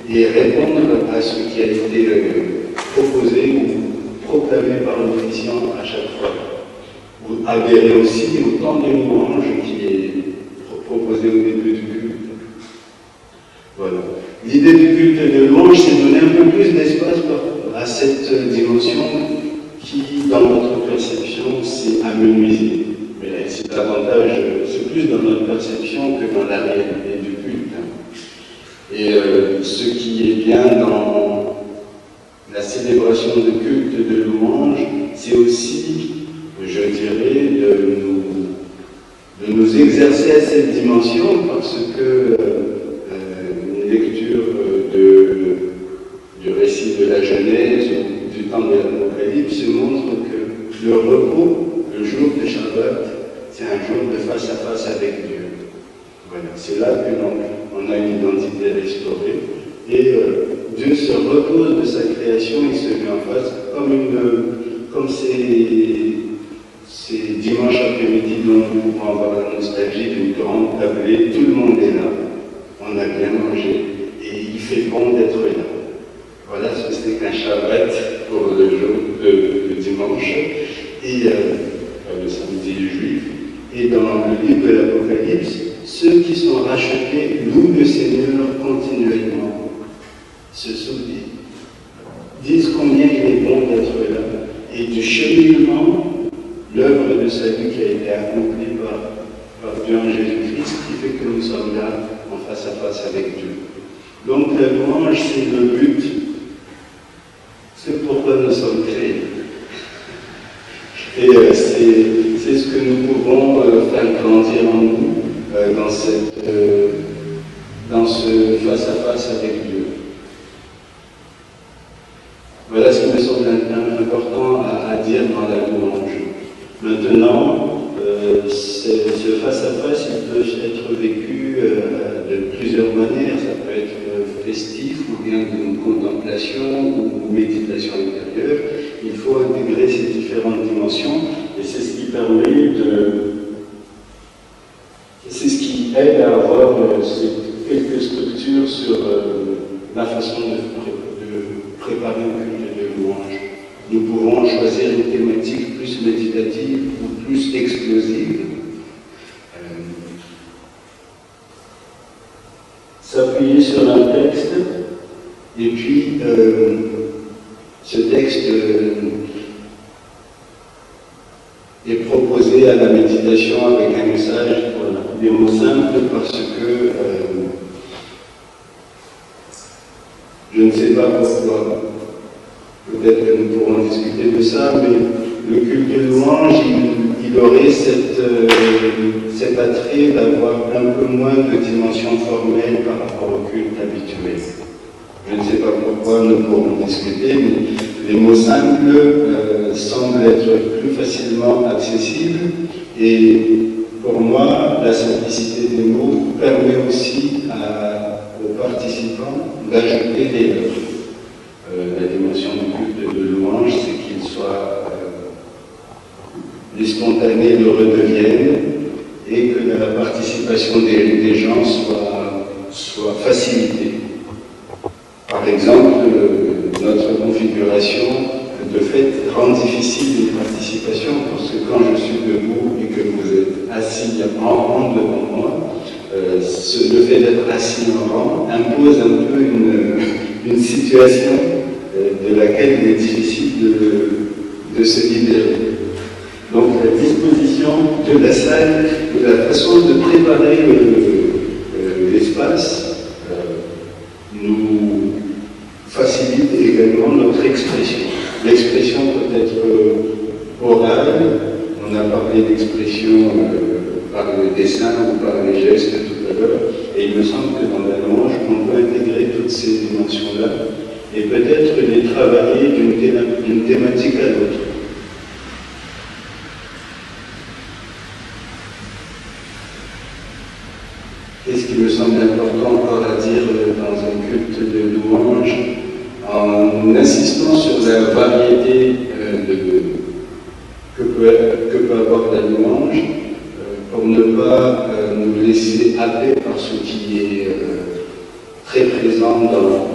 et répondre à ce qui a été proposé ou proclamé par l'officiant à chaque fois. Vous adhérez aussi au temps de louange qui est proposé au début du culte. Voilà. L'idée du culte de louange, c'est donner un peu plus d'espace à cette dimension qui, dans notre perception, s'est amenuisée. Mais c'est davantage, c'est plus dans notre perception que dans la réalité du culte. Et ce qui est bien dans la célébration de culte de louange, c'est aussi, je dirais, de nous exercer à cette dimension, parce que une lecture du récit de la Genèse ou du temps de l'Apocalypse montre que le repos, le jour de Shabbat, c'est un jour de face à face avec Dieu. Voilà, c'est là que on a une identité restaurée et Dieu se repose de sa création, il se met en face comme ces dimanches après-midi dont nous pouvons avoir la nostalgie d'une grande tablée, tout le monde est là, on a bien mangé et il fait bon d'être là. Voilà ce que c'est qu'un Shabbat pour le jour de dimanche et le samedi juif. Et dans le livre de l'Apocalypse, ceux qui sont rachetés louent le Seigneur continuellement, se souviennent, disent combien il est bon d'être là, et du cheminement, l'œuvre de salut qui a été accomplie par Dieu en Jésus-Christ, qui fait que nous sommes là en face à face avec Dieu. Donc la louange, c'est le but, c'est pourquoi nous sommes créés. Et c'est ce que nous pouvons faire grandir en nous dans ce face-à-face avec Dieu. Voilà ce qui me semble important à dire dans la louange. Maintenant, ce face-à-face, il peut être vécu de plusieurs manières. Ça peut être festif ou bien d'une contemplation ou méditation intérieure. Il faut intégrer ces différentes dimensions et c'est ce qui permet c'est ce qui aide à avoir quelques structures sur la façon de préparer un culte de louange. Nous pouvons choisir une thématique plus méditative ou plus explosive. S'appuyer sur un texte et puis ce texte est proposé à la méditation avec un message, voilà, des mots simples parce que je ne sais pas pourquoi. Peut-être que nous pourrons discuter de ça, mais le culte de louange, il aurait cet attrait d'avoir un peu moins de dimension formelle par rapport au culte habituel. Je ne sais pas pourquoi, nous pourrons discuter, mais les mots simples semblent être plus facilement accessibles et pour moi, la simplicité des mots permet aussi aux participants d'ajouter des œuvres. La dimension du culte de louange, c'est qu'il soit les spontanés le redeviennent et que la participation des gens soit facilitée. Par exemple, notre configuration, de fait, rend difficile une participation parce que quand je suis debout et que vous êtes assis en rang devant moi, le fait d'être assis en rang impose un peu une situation de laquelle il est difficile de se libérer. Donc la disposition de la salle, de la façon de préparer l'espace, nous facilite également notre expression. L'expression peut être orale, on a parlé d'expression par le dessin ou par les gestes tout à l'heure, et il me semble que dans la louange, on peut intégrer toutes ces dimensions-là et peut-être les travailler d'une thématique à l'autre. Qu'est-ce qui qui me semble important encore à dire dans un culte de louange, en insistant sur la variété que peut avoir la louange, pour ne pas nous laisser happer par ce qui est très présent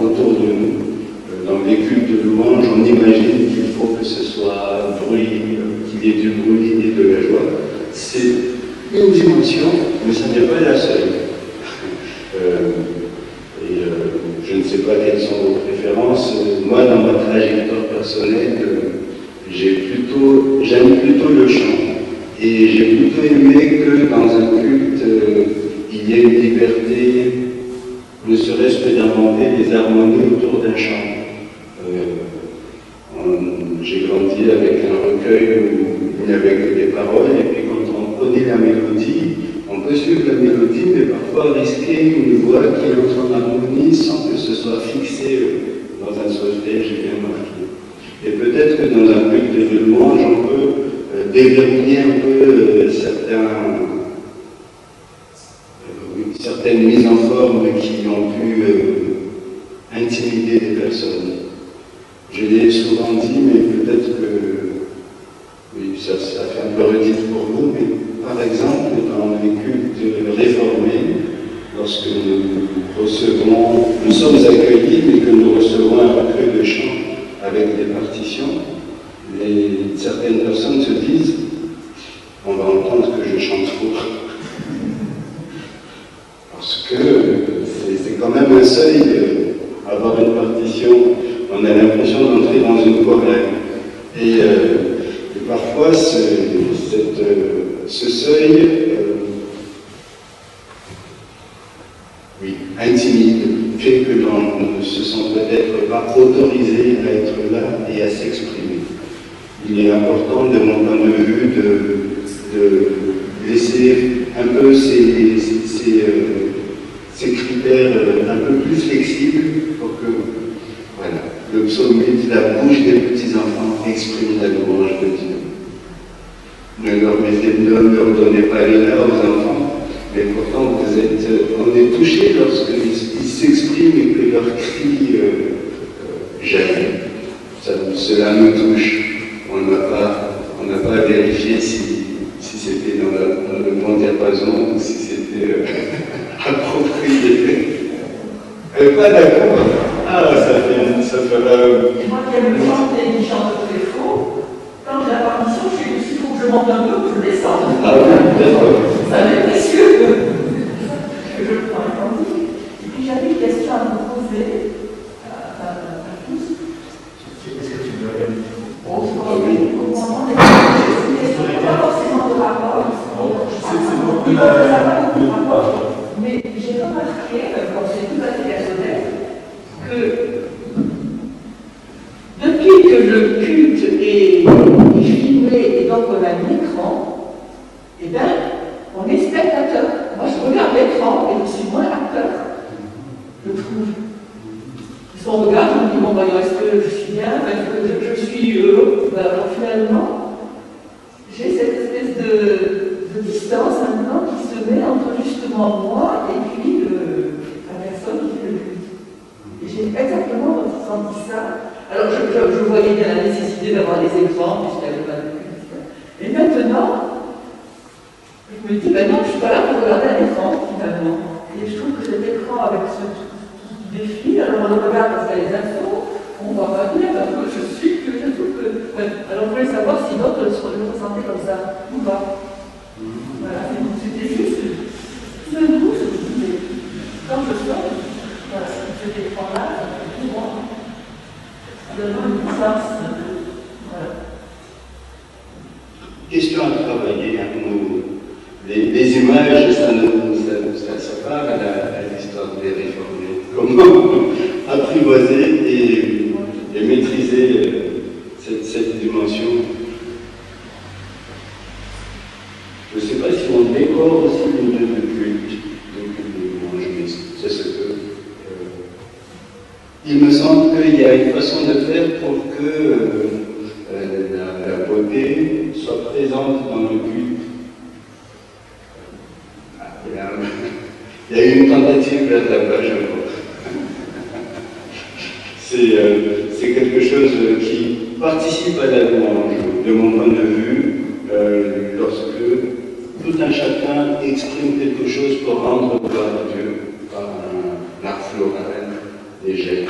autour de nous. Dans les cultes de louange, on imagine qu'il faut que ce soit bruit, qu'il y ait du bruit et de la joie. C'est une dimension, mais ça n'est pas la seule. Je ne sais pas quelles sont vos préférences. Moi, dans ma trajectoire personnelle, j'aime plutôt le chant. Et j'ai plutôt aimé que dans un culte, il y ait une liberté, ne serait-ce que d'inventer des harmonies autour d'un chant. J'ai grandi avec un recueil où il n'y avait que des paroles, et puis quand on connaît la mélodie, on peut suivre la mélodie, mais parfois risquer une voix qui entre en harmonie sans que ce soit fixé dans un solfège bien marqué. Et peut-être que dans un culte de louange, on peut déverrouiller un peu certaines mises en forme qui ont pu intimider des personnes. Je l'ai souvent dit, mais peut-être que oui, ça fait un peu redite pour vous, mais par exemple, dans les cultes réformés, lorsque nous sommes accueillis, mais que nous recevons un recueil de chants avec des partitions, certaines personnes se disent « on va entendre que je chante faux ». Parce que c'est quand même un seuil, avoir une partition, on a l'impression d'entrer dans une chorale. Et parfois, ce seuil intimide, fait que l'on ne se sent peut-être pas autorisé à être là et à s'exprimer. Il est important, de mon point de vue, de laisser un peu ces critères un peu plus flexibles pour que le psaume de la bouche des petits-enfants exprime la louange de Dieu. Ne leur donnez pas les larmes aux enfants, mais pourtant on est touché lorsqu'ils s'expriment et que leur cri gêne. Cela nous touche. On n'a pas à vérifier si c'était dans le bon diapason ou si c'était approprié. Elle n'est pas d'accord. Ah, ça fera. Moi qui aime le chant et qui chante très faux, quand j'ai la partition, je sais qu'il faut que je monte un peu pour descendre. Ah oui, d'accord. Ça m'est précieux que je prends un cantique. Et puis j'avais une question à vous poser à tous. Est-ce que tu veux regarder? Une question pas forcément de rapport. Mais j'ai remarqué, quand c'est tout à fait personnel, que depuis que le culte est filmé et donc on a un écran, eh bien, on est spectateur. Moi, je regarde l'écran et je suis moins acteur, je trouve. Si on regarde, on me dit, bon, voyons, est-ce que je suis bien, est-ce que je suis heureux? Alors finalement, j'ai cette espèce de distance maintenant qui se met entre justement moi et puis la personne qui fait le culte. Et j'ai exactement ressenti ça. Alors je voyais bien la nécessité d'avoir des écrans, puisqu'il n'y avait pas de culte. Et maintenant, je me dis, ben non, je ne suis pas là pour regarder un écran finalement. Et je trouve que cet écran avec ce défi, alors on le regarde parce qu'il y a les infos, on ne voit pas bien, parce que je trouve que. Alors je voulais savoir si d'autres le ressentaient comme ça ou pas. Voilà, c'était juste un goût, quand je sors, voilà, cet écran-là, pour moi, ça donne une sens. Voilà. Question à travailler. Les images, ça part à l'histoire des réformés. Comment apprivoiser et maîtriser cette dimension. Je ne sais pas si on décore aussi le lieu de culte, mais c'est ce que. Il me semble qu'il y a une façon de faire pour que la beauté soit présente dans le culte. Il y a une tentative vers la page, je crois. C'est quelque chose qui participe à la louange, de mon point de vue, lorsque tout un chacun exprime quelque chose pour rendre gloire à Dieu, par un art floral, des gestes,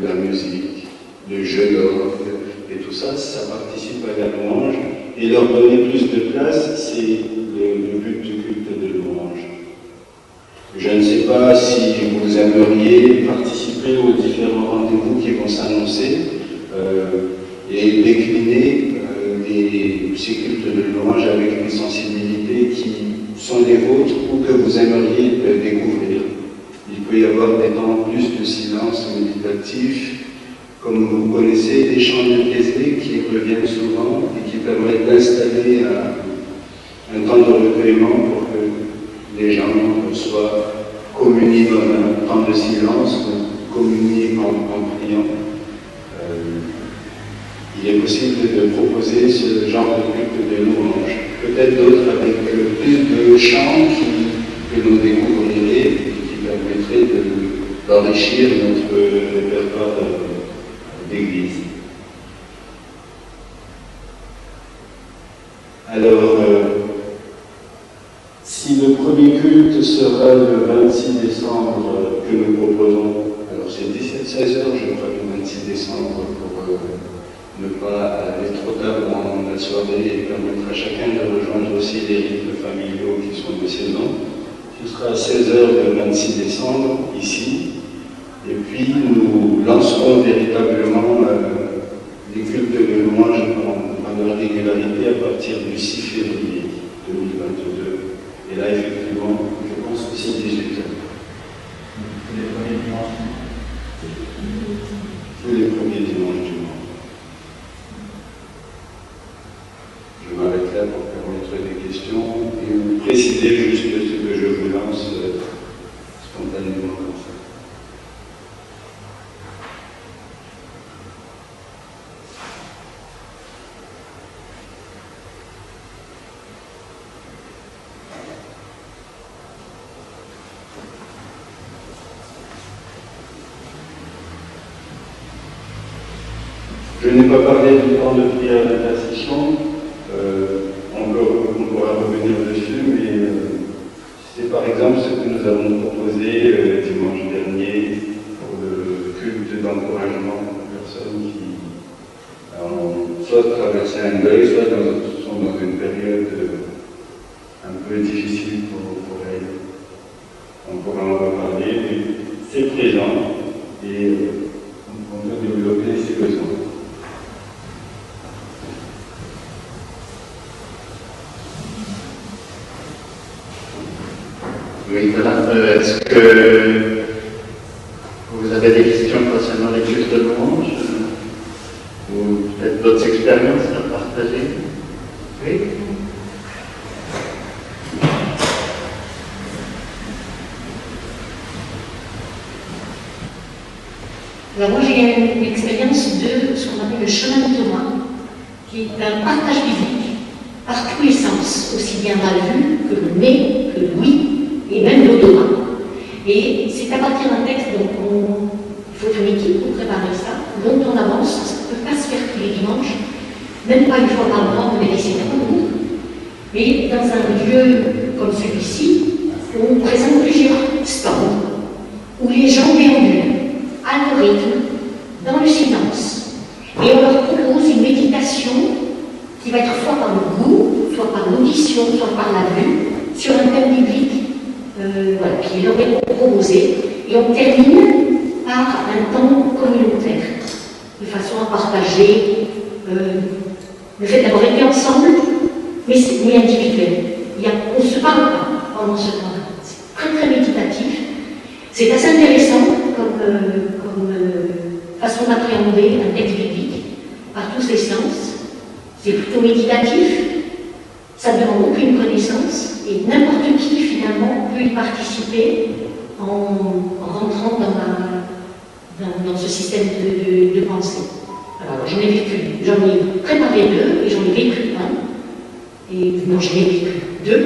de la musique, le jeu d'orgue, et tout ça, ça participe à la louange. Et leur donner plus de place, c'est le but du culte de louange. Je ne sais pas si vous aimeriez participer aux différents rendez-vous qui vont s'annoncer et décliner ces cultes de louange avec des sensibilités qui sont les vôtres ou que vous aimeriez découvrir. Il peut y avoir des temps plus de silence méditatif, comme vous connaissez, des chants apaisés qui reviennent souvent et qui permettent d'installer un temps de recueillement pour que les gens soient communiés dans un temps de silence ou communiés en priant. Il est possible de proposer ce genre de culte de louange. Peut-être d'autres avec plus de chants que nous découvririons et qui permettraient d'enrichir notre répertoire d'église. Alors, si le premier culte sera le 26 décembre que nous proposons, alors c'est 17-16 heures, je crois, le 26 décembre, pour ne pas aller trop tard dans la soirée et permettre à chacun de rejoindre aussi les rythmes familiaux qui sont de saison. Ce sera à 16 heures le 26 décembre, ici, et puis nous lancerons véritablement les cultes de louange en leur régularité à partir du 6 février 2022. Et là, effectivement, je pense que c'est 18 heures. Les premiers dimanches. Tous les premiers dimanches du mois. Je m'arrête là pour permettre des questions et vous préciser juste ce que je vous lance spontanément comme ça. Je n'ai pas parlé du temps de prière d'intercession, on pourra revenir dessus, mais c'est par exemple ce que nous avons proposé dimanche dernier pour le culte d'encouragement aux personnes qui ont soit traversé un deuil, soit sont dans une période un peu difficile pour elles. On pourra en reparler, mais c'est présent et on peut développer si besoin. Oui, voilà. Est-ce que vous avez des questions concernant les cultes de louange ou peut-être d'autres expériences à partager? Oui. Alors moi j'ai une expérience de ce qu'on appelle le chemin de Thomas, qui est un partage biblique par tous les sens, aussi bien dans la vue que le nez, que l'ouïe, et même l'odorat. Et c'est à partir d'un texte, donc il faut une équipe pour préparer ça, dont on avance, ça ne peut pas se faire tous les dimanches, même pas une fois par mois, on est laissé d'accord. Mais dans un lieu comme celui-ci, on présente plusieurs stands où les gens déambulent à leur rythme, dans le silence. Et on leur propose une méditation qui va être soit par le goût, soit par l'audition, soit par la vue, sur un thème biblique qui leur est proposé. Et on termine par un temps communautaire, de façon à partager le fait d'avoir été ensemble, mais individuel. On ne se parle pas pendant ce temps-là. C'est très très méditatif. C'est assez intéressant comme façon d'appréhender un texte biblique par tous les sens. C'est plutôt méditatif, ça ne demande aucune connaissance, et n'importe qui finalement peut y participer en rentrant dans ce système de pensée. Alors j'en ai préparé deux et j'en ai vécu un, et non j'en ai vécu deux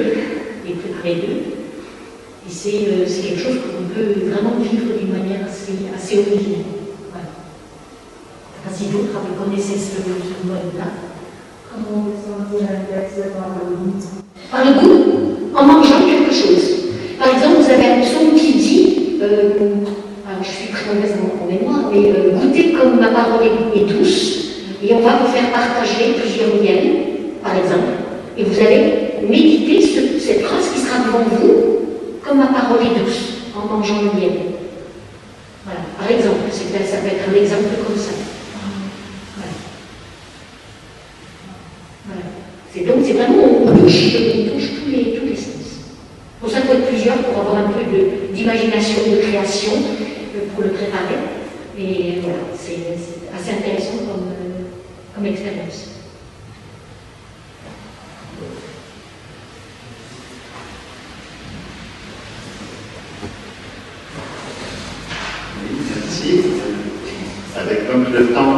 et préparé deux. Et c'est quelque chose qu'on peut vraiment vivre d'une manière assez originale. Voilà. Si d'autres avaient connaissance de ce mode-là. Comment vous sentez l'index par le goût? Par le goût, en mangeant quelque chose. Par exemple, vous avez un psaume qui dit, alors je suis très mauvaise en mémoire, mais goûtez comme ma parole est douce, et on va vous faire partager plusieurs miels, par exemple, et vous allez méditer cette phrase qui sera devant vous, comme ma parole est douce, en mangeant le miel. Voilà, par exemple, ça peut être un exemple comme ça. Voilà. Donc c'est vraiment, on touche tous les sens. Pour ça, il faut être plusieurs pour avoir un peu d'imagination, de création, pour le préparer. Et voilà, c'est assez intéressant comme expérience. Oui, merci. Avec donc le temps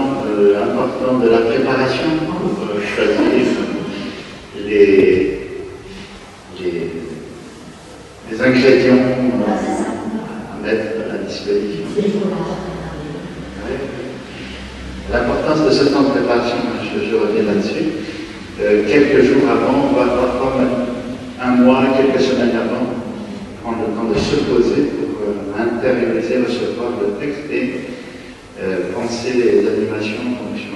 important de la préparation pour choisir les ingrédients à mettre à disposition. L'importance de ce temps de préparation, je reviens là-dessus. Quelques jours avant, voire un mois, quelques semaines avant, prendre le temps de se poser pour intérioriser, recevoir le texte et penser les animations en fonction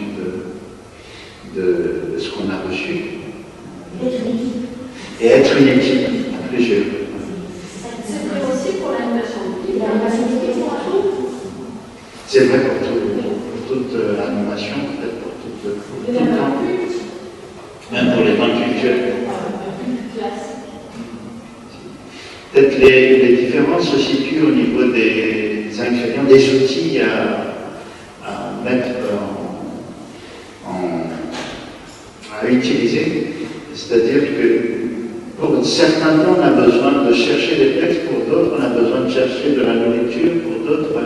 de ce qu'on a reçu. Et être une équipe à plusieurs. C'est vrai aussi pour l'animation. C'est vrai pour toute l'animation, peut-être pour tout le temps. Même pour les temps culturels. Peut-être les différences se situent au niveau des ingrédients, des outils à mettre à utiliser. C'est-à-dire que pour certains temps, on a besoin de chercher des textes, pour d'autres, on a besoin de chercher de la nourriture, pour d'autres,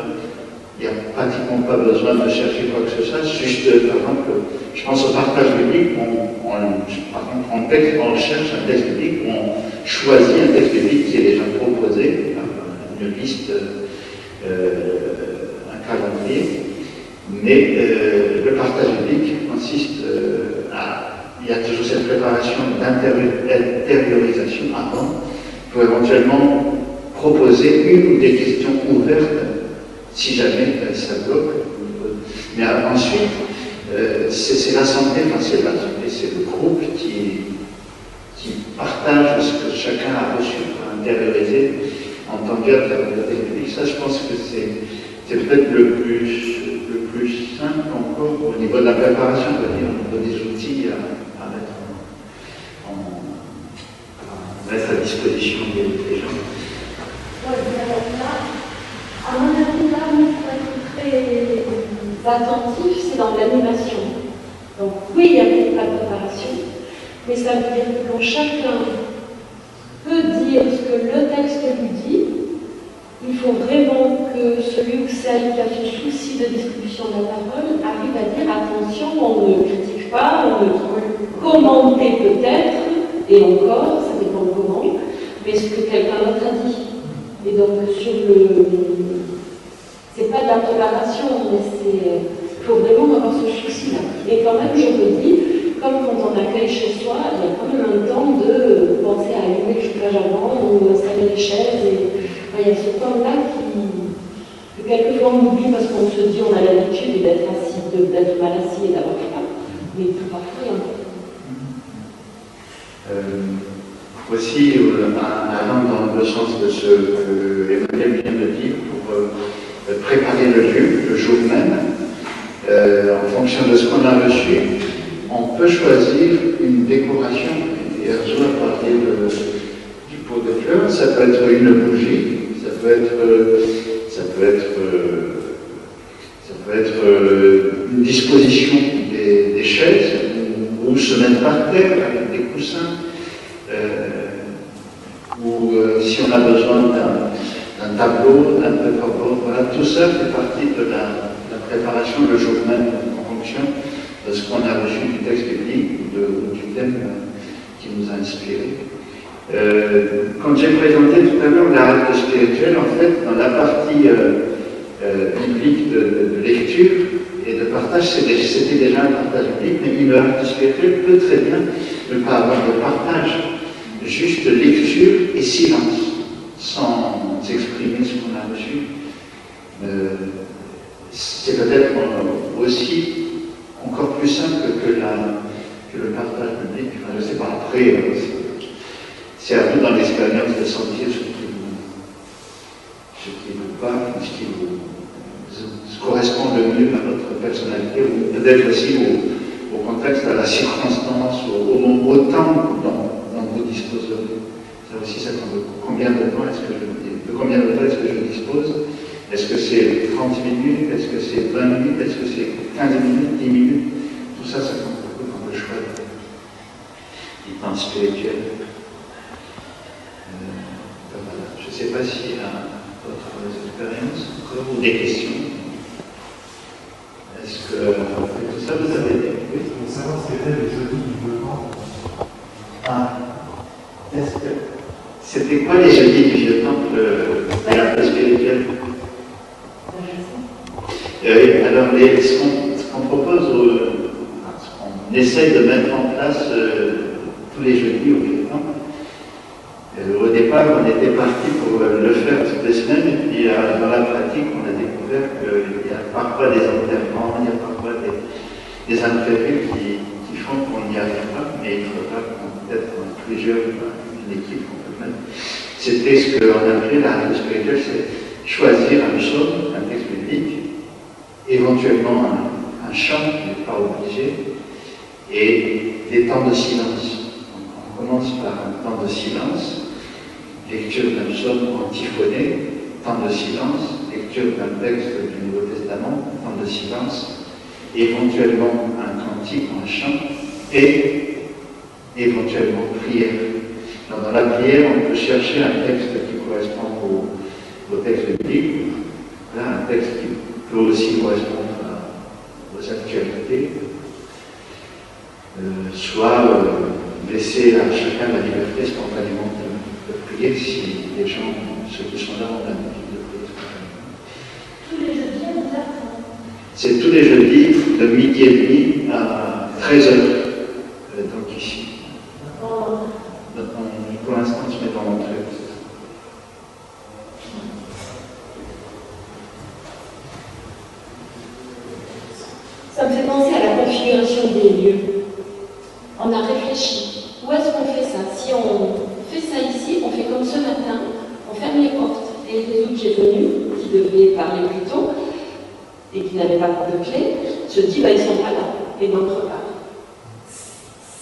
il n'y a pratiquement pas besoin de chercher quoi que ce soit. Juste, par exemple, je pense au partage biblique, par contre, on cherche un texte biblique, on choisit un texte biblique qui est déjà proposé, une liste, un calendrier, mais le partage biblique consiste il y a toujours cette préparation d'intériorisation avant, pour éventuellement proposer une ou des questions ouvertes, si jamais ça bloque. Mais ensuite, c'est l'assemblée, c'est le groupe qui partage ce que chacun a reçu, a intériorisé en tant qu'œuvre biblique. Ça, je pense que c'est peut-être le plus simple encore au niveau de la préparation, au niveau des outils à mettre à disposition des gens. Oui, là, à mon avis, là où il faut être très attentif, c'est dans l'animation. Donc oui, il y a la préparation, mais ça veut dire que quand chacun peut dire ce que le texte lui dit, il faut vraiment que celui ou celle qui a ce souci de distribution de la parole arrive à dire attention, on ne critique pas, on ne commente peut-être, et encore, ça dépend comment, mais ce que quelqu'un d'autre a dit. Et donc c'est pas de la préparation, mais il faut vraiment avoir ce souci-là. Et quand même, je me dis, comme quand on accueille chez soi, il y a quand même un temps de penser à allumer le chauffage avant ou installer les chaises. Il y a ce temps-là que quelquefois on oublie parce qu'on se dit on a l'habitude d'être assis, d'être mal assis et d'avoir faim. Mais parfois, il y a un peu. Aussi, allant dans le sens de ce que Emmanuel vient de dire, pour préparer le lieu, le jour même, en fonction de ce qu'on a reçu, on peut choisir une décoration. Et Erzo a parlé du pot de fleurs, ça peut être une bougie, ça peut être une disposition des chaises, ou se mettre par terre avec des coussins. Ou si on a besoin d'un tableau, d'un préparateur, voilà, tout ça fait partie de la préparation le jour même en fonction de ce qu'on a reçu du texte biblique ou du thème qui nous a inspiré. Quand j'ai présenté tout à l'heure la règle spirituelle, en fait, dans la partie biblique de lecture et de partage, c'était déjà un partage biblique, mais le règle spirituel peut très bien ne pas avoir de partage, juste lecture et silence, sans exprimer ce qu'on a reçu. C'est peut-être aussi encore plus simple que le partage public. Enfin, je ne sais pas, après, c'est à vous dans l'expérience de sentir ce qui vous parle, ce qui vous correspond le mieux à votre personnalité, ou peut-être aussi au contexte, à la circonstance, au temps dont vous disposerez. Ça aussi, ça compte. Combien de temps est-ce que je dispose? Est-ce que c'est 30 minutes? Est-ce que c'est 20 minutes? Est-ce que c'est 15 minutes? 10 minutes? Tout ça, ça compte beaucoup dans le choix du temps spirituel. Voilà. Je ne sais pas s'il y a d'autres expériences encore ou des questions. Est-ce que tout ça vous avez dit? Oui. Pour savoir ce qu'était le jeudi du Vieux-Temps. Ah. Est-ce que c'était quoi les jeudis du Vieux-Temple de la spirituelle? Alors, ce qu'on propose, on essaye de mettre en place tous les jeudis au Vieux-Temple. Au départ, on était parti pour le faire toutes les semaines, et puis dans la pratique, on a découvert qu'il y a parfois des enterrements, il y a parfois des imprévus qui font qu'on n'y arrive pas, mais il faudra peut-être plusieurs, une équipe complète. C'était ce qu'on appelait la règle spirituelle, c'est choisir un psaume, un texte biblique, éventuellement un chant, qui n'est pas obligé, et des temps de silence. Donc on commence par un temps de silence, lecture d'un psaume antiphoné, temps de silence, lecture d'un texte du Nouveau Testament, temps de silence, éventuellement un cantique, un chant, et éventuellement prière. Donc, dans la prière, on peut chercher un texte qui correspond au texte biblique, là, un texte qui peut aussi correspondre aux actualités, soit laisser à chacun la liberté spontanément de prier si les gens, ceux qui sont là, ont l'habitude de prier spontanément. Tous les jeudis à 12h30. C'est tous les jeudis de midi et demi à 13h, donc ici. Pour l'instant, on se met dans l'entrée. Ça me fait penser à la configuration des lieux. On a réfléchi. Où est-ce qu'on fait ça? Si on fait ça ici, on fait comme ce matin, on ferme les portes. Et les objets venus, qui devaient parler plus tôt, et qui n'avaient pas de clé, se disent, ils ne sont pas là, et donc repart.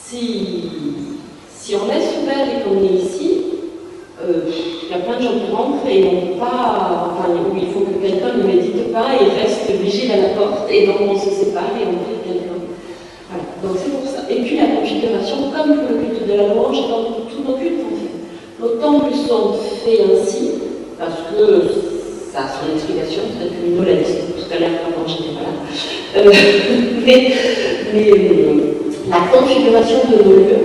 Si on laisse ouvert et qu'on est ici, il y a plein de gens qui rentrent et on ne peut pas, il faut que quelqu'un ne médite pas et reste vigile à la porte, et donc on se sépare et on prie quelqu'un. Voilà, donc c'est pour ça. Et puis la configuration, comme pour le culte de la louange, et dans tous nos cultes en fait. Nos temples sont faits ainsi, parce que ça a son explication, peut-être que Mino l'a dit tout à l'heure quand j'étais pas là. Mais la configuration de nos lieux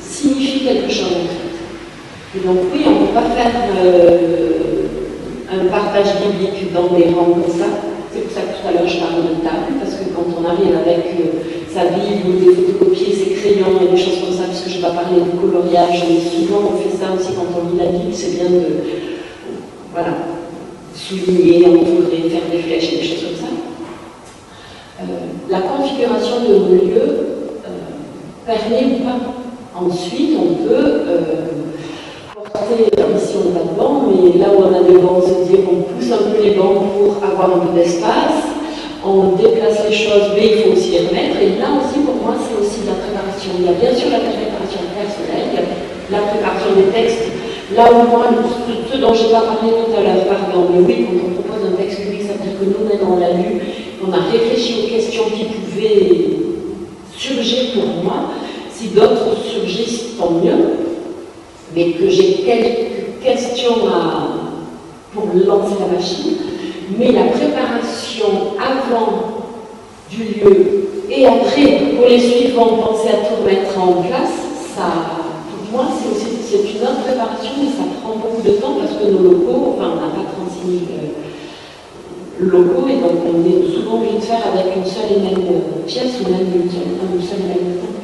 signifie quelque chose en fait. Et donc oui, on ne peut pas faire un partage biblique dans des rangs comme ça. C'est pour ça que tout à l'heure je parlais de table, parce que quand on arrive avec sa Bible ou des photocopies, ses crayons et des choses comme ça, puisque je ne vais pas parler de coloriage, mais souvent on fait ça aussi quand on lit la Bible, c'est bien de souligner, entourer, faire des flèches et des choses comme ça. La configuration de nos lieux permet ou pas. Ensuite, on peut porter, ici on n'a pas de banc, mais là où on a des bancs, on se dit qu'on pousse un peu les bancs pour avoir un peu d'espace, on déplace les choses, mais il faut aussi les remettre. Et là aussi, pour moi, c'est aussi de la préparation. Il y a bien sûr la préparation personnelle, il y a la préparation des textes. Là où moi, ce dont je n'ai pas parlé tout à l'heure, pardon, mais oui, quand on propose un texte public, ça veut dire que nous-mêmes, on l'a lu, on a réfléchi aux questions qui pouvaient surgir pour moi. Si d'autres surgissent, tant mieux, mais que j'ai quelques questions pour lancer la machine. Mais la préparation avant du lieu. Et après, pour les suivants, penser à tout remettre en place, ça, pour moi, c'est une autre préparation, mais ça prend beaucoup de temps parce que nos locaux, enfin, on n'a pas 36 000 locaux, et donc on est souvent obligé de faire avec une seule et même pièce ou même une seule et même temps.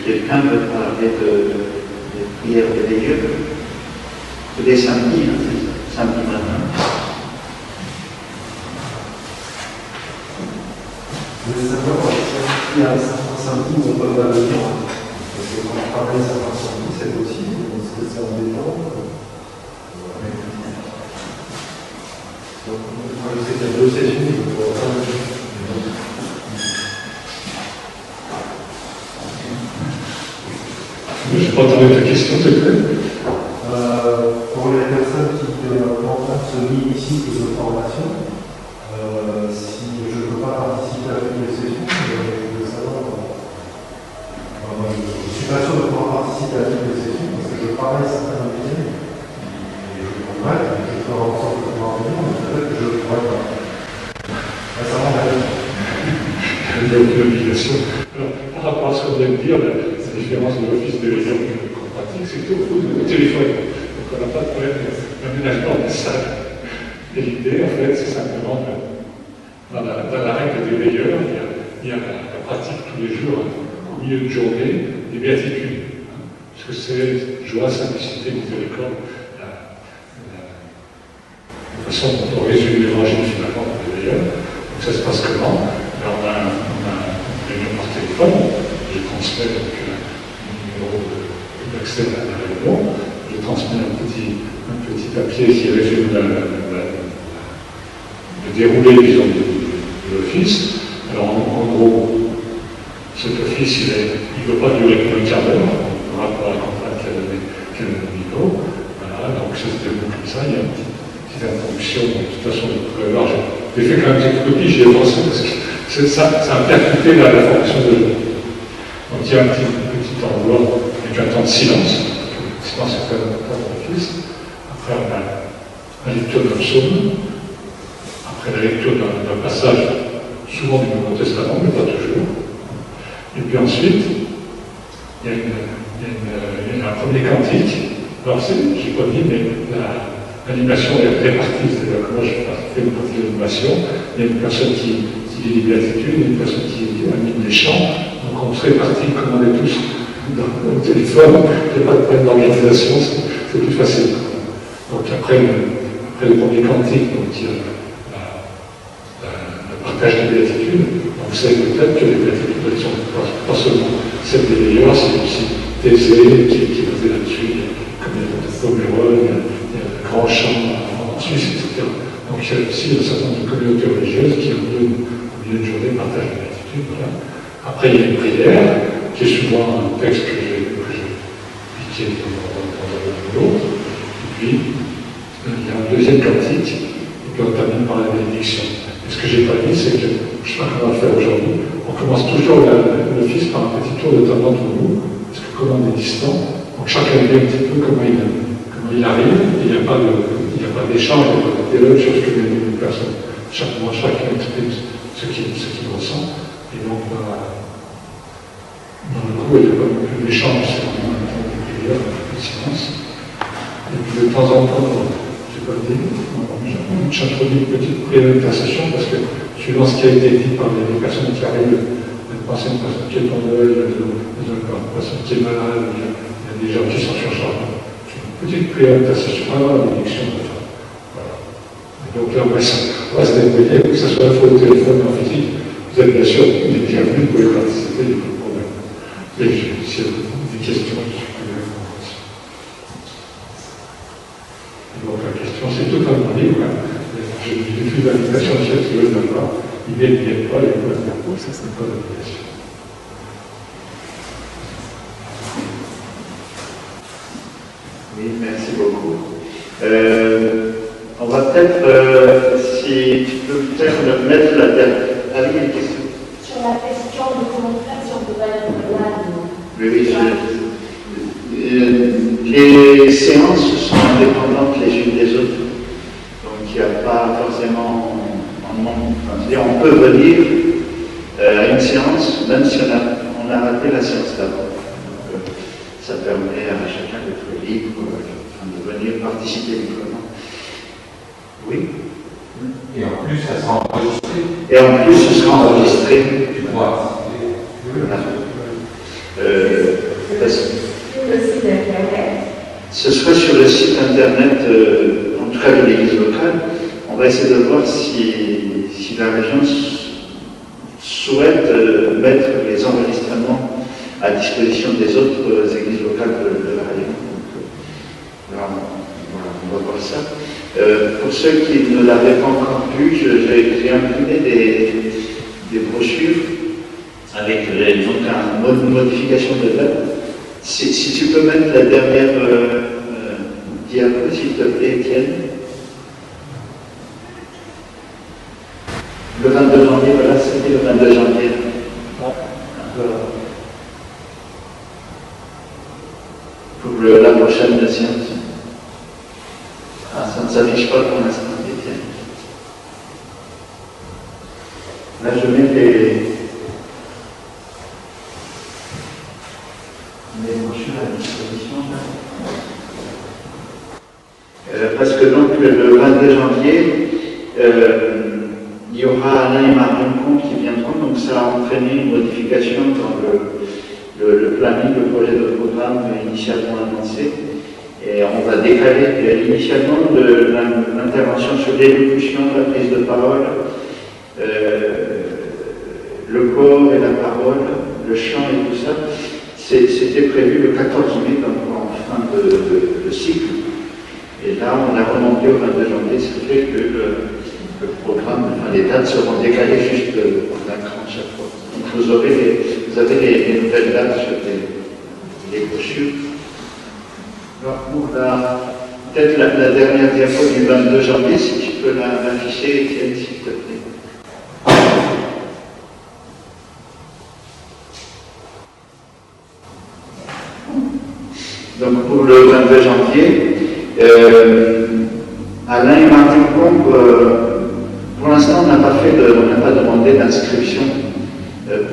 Quelqu'un peut parler de prières de veilleux, tous les samedis, samedi matin. Je voulais savoir s'il y a certains samedis où on peut pas venir. Parce que quand on travaille certains samedis, c'est possible, parce que c'est embêtant. Donc, je sais qu'il y a 2 sessions, il faut Je n'ai pas entendu ta question, s'il te plaît. pour les personnes qui entament ce mini-cycle de formation, si je ne peux pas participer à toutes les sessions, je veux savoir. Je ne suis pas sûr de pouvoir participer à toutes les sessions parce que je travaille certains week-ends. Et je pourrais, je ferai en sorte de pouvoir venir, mais peut-être que je ne pourrais pas. Ça m'embête. Il n'y a aucune obligation. Alors, par rapport à ce qu'on vient de dire, la différence de l'office de veilleur qu'on pratique, c'est que au téléphone. Donc on n'a pas de problème d'aménagement des salles. Et l'idée, en fait, c'est simplement dans la règle des veilleurs, il y a la pratique tous les jours, au milieu de journée, des béatitudes. Parce que c'est joie, simplicité, miséricorde, la façon dont on résume l'évangile finalement dans les veilleurs. Donc ça se passe comment? Alors on a une réunion par téléphone, je transmets donc numéro d'accès à la réunion, je transmets un petit papier qui résume le déroulé, disons, de l'office. Alors, en gros, cet office, il ne veut pas durer plus d'un quart d'heure par rapport à la contrainte qu'elle a Nico. Voilà, donc ça se déroule comme ça, il y a une petite introduction. De toute façon, j'ai fait quand même une petite copie, j'y ai pensé parce que ça a percuté la fonction de jeu. Donc il y a un petit enveloppe avec un temps de silence. Le silence est très important dans l'office. Après, on a la lecture d'un psaume. Après la lecture d'un passage, souvent du Nouveau Testament, mais pas toujours. Et puis ensuite, il y a un premier cantique. Alors, je n'ai pas dit, mais l'animation est répartie. C'est-à-dire que moi, je fais une partie de l'animation. Il y a une personne qui lit les béatitudes, une personne qui anime les chants. Donc, on se répartit comme on est tous dans le téléphone. Il n'y a pas de problème d'organisation, c'est plus facile. Donc, après le premier cantique, donc, il y a le partage des béatitudes. Donc, vous savez peut-être que les béatitudes ne sont pas seulement celles des veilleurs, c'est aussi Thésée qui est basé là-dessus, comme il y a le Pomerol, il y a le Grand Chant en Suisse, etc. Donc, il y a aussi un certain nombre de communautés religieuses qui, au milieu de journée, partagent les béatitudes. Voilà. Après, il y a une prière, qui est souvent un texte que j'ai piqué dans l'autre. Et puis, il y a un deuxième cantique, et puis on termine par la bénédiction. Et ce que je n'ai pas dit, c'est que, je ne sais pas comment on va le faire aujourd'hui, on commence toujours l'office par un petit tour de table entre nous, parce que comme on est distant, donc chacun dit un petit peu comment il arrive, et il n'y a pas d'échange, il n'y a pas de dialogue sur ce que vient de dire une personne. Chacun exprime ce qu'il ressent, et donc dans le coup, il n'y a pas non plus d'échange, c'est vraiment un temps de prière, un peu de silence. Et puis de temps en temps, je n'ai pas dit, j'introduis une petite prière d'intercession parce que suivant ce qui a été dit par les personnes qui arrivent, une personne qui est en deuil, une personne qui est malade, il y a des gens qui sont surchargés. Une petite prière d'intercession avant la bénédiction de la femme. Voilà. Et donc là, on va se débrouiller, que ce soit au téléphone ou en physique. Vous êtes bien sûr les bienvenus, vous pouvez participer, il n'y a pas de problème. Et si vous avez des questions, je suis plus répondre. Donc la question, c'est totalement libre. Je diffuse l'invitation de ceux qui veulent l'avoir. Ils ne viennent pas, ils ne viennent pas, ça n'est pas l'obligation. Oui, merci beaucoup. On va peut-être, si tu peux peut-être mettre la dernière. Ah oui, une question. Sur la question de comment faire si on ne peut pas être malade. Oui, Les séances sont indépendantes les unes des autres, donc il n'y a pas forcément on peut venir à une séance même si on a raté la séance d'avant. Ça permet à chacun d'être libre, de venir participer librement. Oui. Et en plus, ça sera enregistré. Et en plus, ce sera enregistré. Tu pourras Voilà. Sur le site internet. Ce sera sur le site internet, en tout cas de l'église locale. On va essayer de voir si la région souhaite mettre les enregistrements à disposition des autres églises locales de la région. Alors, voilà, on va voir ça. Pour ceux qui ne l'avaient pas encore vu, j'ai imprimé des brochures avec donc une modification de date. Si tu peux mettre la dernière diapo, s'il te plaît, Étienne. Le 22 janvier, voilà, c'était le 22 janvier. Pour la prochaine séance. Ah, ça ne s'affiche pas pour l'instant, Étienne. Là, je mets les brochures à disposition. Parce que donc, le 22 janvier, il y aura Alain et Marion Comte qui viendront, donc ça a entraîné une modification dans le planning, le projet de programme initialement annoncé. Et on va décaler initialement l'intervention sur l'élocution, la prise de parole, le corps et la parole, le chant et tout ça. C'était prévu le 14 mai, donc en fin de cycle. Et là, on a remonté au 22 janvier, ce qui fait que le programme, les dates seront décalées juste d'un cran chaque fois. Donc vous avez les nouvelles dates sur les brochures. Alors pour peut-être la dernière diapo du 22 janvier, si tu peux l'afficher, Étienne, s'il te plaît. Donc pour le 22 janvier, Alain et Martin Combe, pour l'instant on n'a pas demandé d'inscription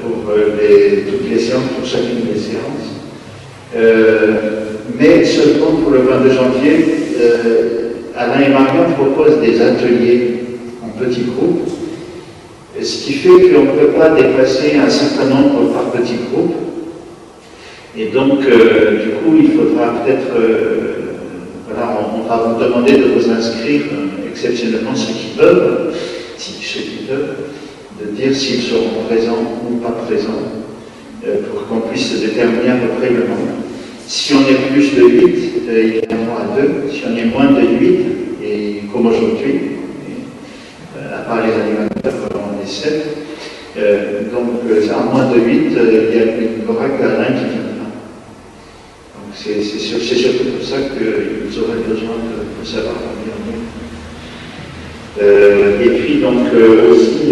pour toutes les séances, pour chacune des séances. Mais seulement pour le 22 janvier, Alain et Marion proposent des ateliers en petits groupes, ce qui fait qu'on ne peut pas dépasser un certain nombre par petit groupe. Et donc, du coup, il faudra peut-être, on va vous demander de vous inscrire, exceptionnellement ceux qui peuvent, de dire s'ils seront présents ou pas présents, pour qu'on puisse déterminer à peu près le nombre. Si on est plus de 8, il viendront à 2. Si on est moins de 8, et comme aujourd'hui, à part les animateurs, on est 7. Donc, à moins de 8, il n'y aura qu'Alain qui viendra. Donc, c'est surtout pour ça qu'ils auraient besoin de savoir combien. Et puis, donc, aussi,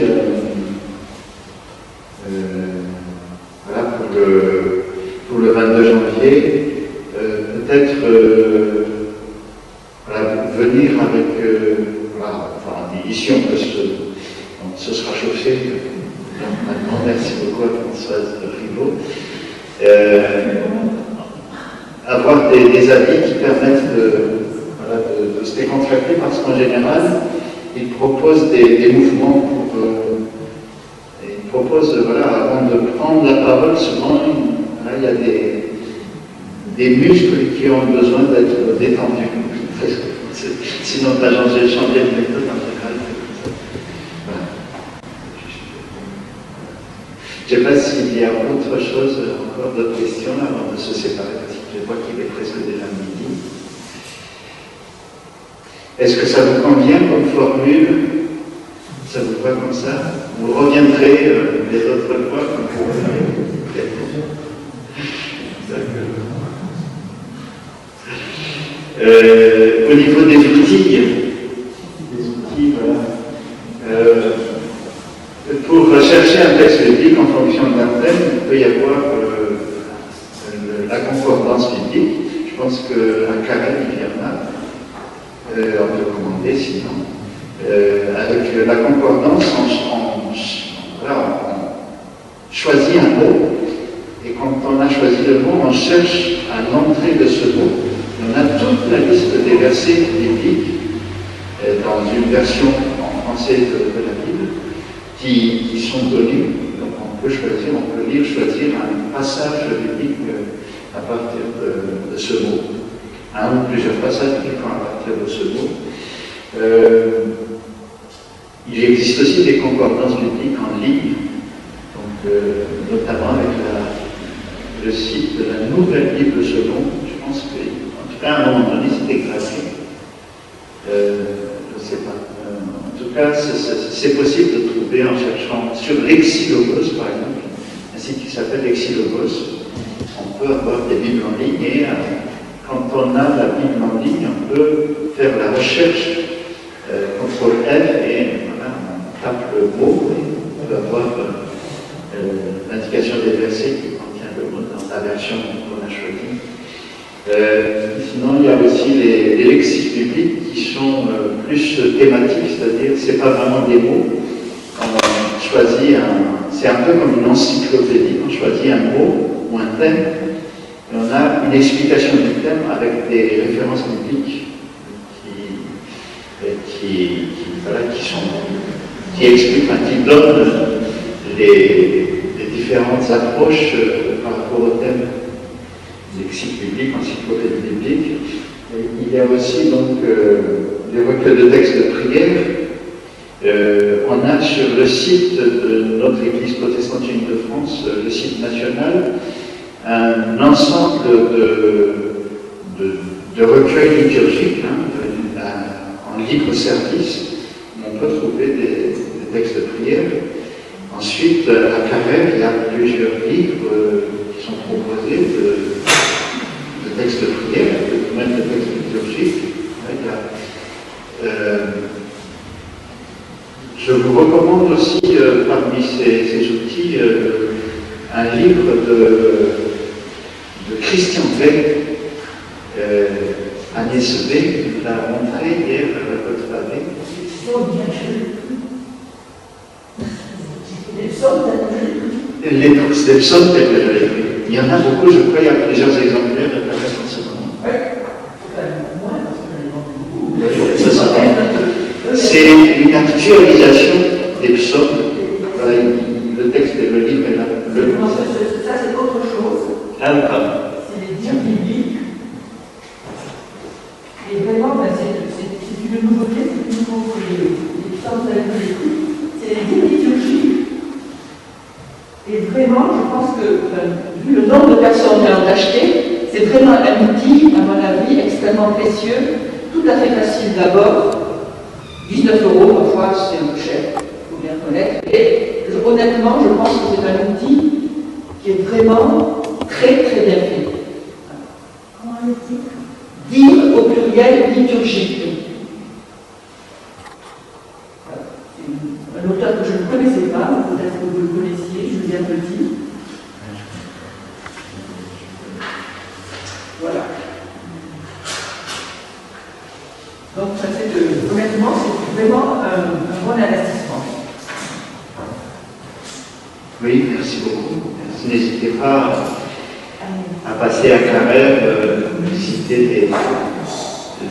voilà, pour le 22 janvier, peut-être venir avec, ici on peut se sera chauffé, maintenant, merci beaucoup à Françoise Rivaux, avoir des avis qui permettent de se décontracter, parce qu'en général, ils proposent des mouvements pour... ils proposent, avant de prendre la parole, souvent, il y a des muscles qui ont besoin d'être détendus. Sinon, pas changer de méthode intégrale. Voilà. Je ne sais pas s'il y a autre chose, encore d'autres questions avant de se séparer, parce que je vois qu'il est presque déjà midi. Est-ce que ça vous convient comme formule? Ça vous va comme ça? Vous reviendrez les autres fois comme vous voulez. Au niveau des outils, voilà. Pour chercher un texte biblique en fonction d'un thème, il peut y avoir la concordance. concordance biblique. Je pense qu'à Carême, il y en a. On peut commander sinon. Avec la concordance, on choisit un mot. Et quand on a choisi le mot, on cherche à l'entrée de ce mot. On a toute la liste des versets bibliques dans une version en français de la Bible qui sont donnés. Donc on peut choisir un passage biblique à partir de ce mot. Un ou plusieurs passages bibliques à partir de ce mot. Il existe aussi des concordances bibliques en ligne, donc, notamment avec le site de la Nouvelle Bible Seconde. Je pense qu'en tout cas, à un moment donné, c'était gratuit. Je ne sais pas. En tout cas, c'est possible de trouver en cherchant sur Lexilogos, par exemple, un site qui s'appelle Lexilogos. On peut avoir des Bibles en ligne et quand on a la Bible en ligne, on peut faire la recherche, CTRL F, et voilà, on tape le mot et on peut avoir l'indication des versets qui contient le mot dans la version qu'on a choisie. Sinon, il y a aussi les lexiques bibliques qui sont plus thématiques, c'est-à-dire c'est pas vraiment des mots. On choisit c'est un peu comme une encyclopédie, on choisit un mot ou un thème, et on a une explication du thème avec des références bibliques qui expliquent, qui donnent les différentes approches par rapport au thème. Lexique biblique, encyclopédie biblique. Et il y a aussi donc des recueils de textes de prière. On a sur le site de notre Église protestante unie de France, le site national, un ensemble de recueils liturgiques en libre service. On peut trouver des textes de prière. Ensuite, à Carême, il y a plusieurs livres qui sont proposés de textes de prière, même de textes liturgiques. Je vous recommande aussi, parmi ces outils, un livre de Christian Weil, Agnès B, qui l'a montré hier à la Côte d'Avey. Les psaumes tels que je l'ai pris. Il y en a beaucoup, je crois, il y a plusieurs exemplaires de la version en ce moment. C'est une actualisation des psaumes. Voilà, le texte et le livre est là. Ça, c'est autre chose. Ah, pardon. C'est les dires bibliques. Et vraiment, c'est une nouveauté, c'est une nouveauté pour les psaumes tels que les livres. C'est les dires liturgiques. Et vraiment, je pense que, vu le nombre de personnes qui l'ont acheté, c'est vraiment un outil, à mon avis, extrêmement précieux, tout à fait facile d'abord. 19 €, parfois c'est un peu cher, il faut bien connaître. Et honnêtement, je pense que c'est un outil qui est vraiment très très bien fait. Comment le titre? Dire au pluriel liturgique. Un auteur que je ne connaissais pas, peut-être que vous le connaissiez, Julien Petit. Voilà. Donc, honnêtement, c'est vraiment un bon investissement. Oui, merci beaucoup. N'hésitez pas à passer à Carême, visiter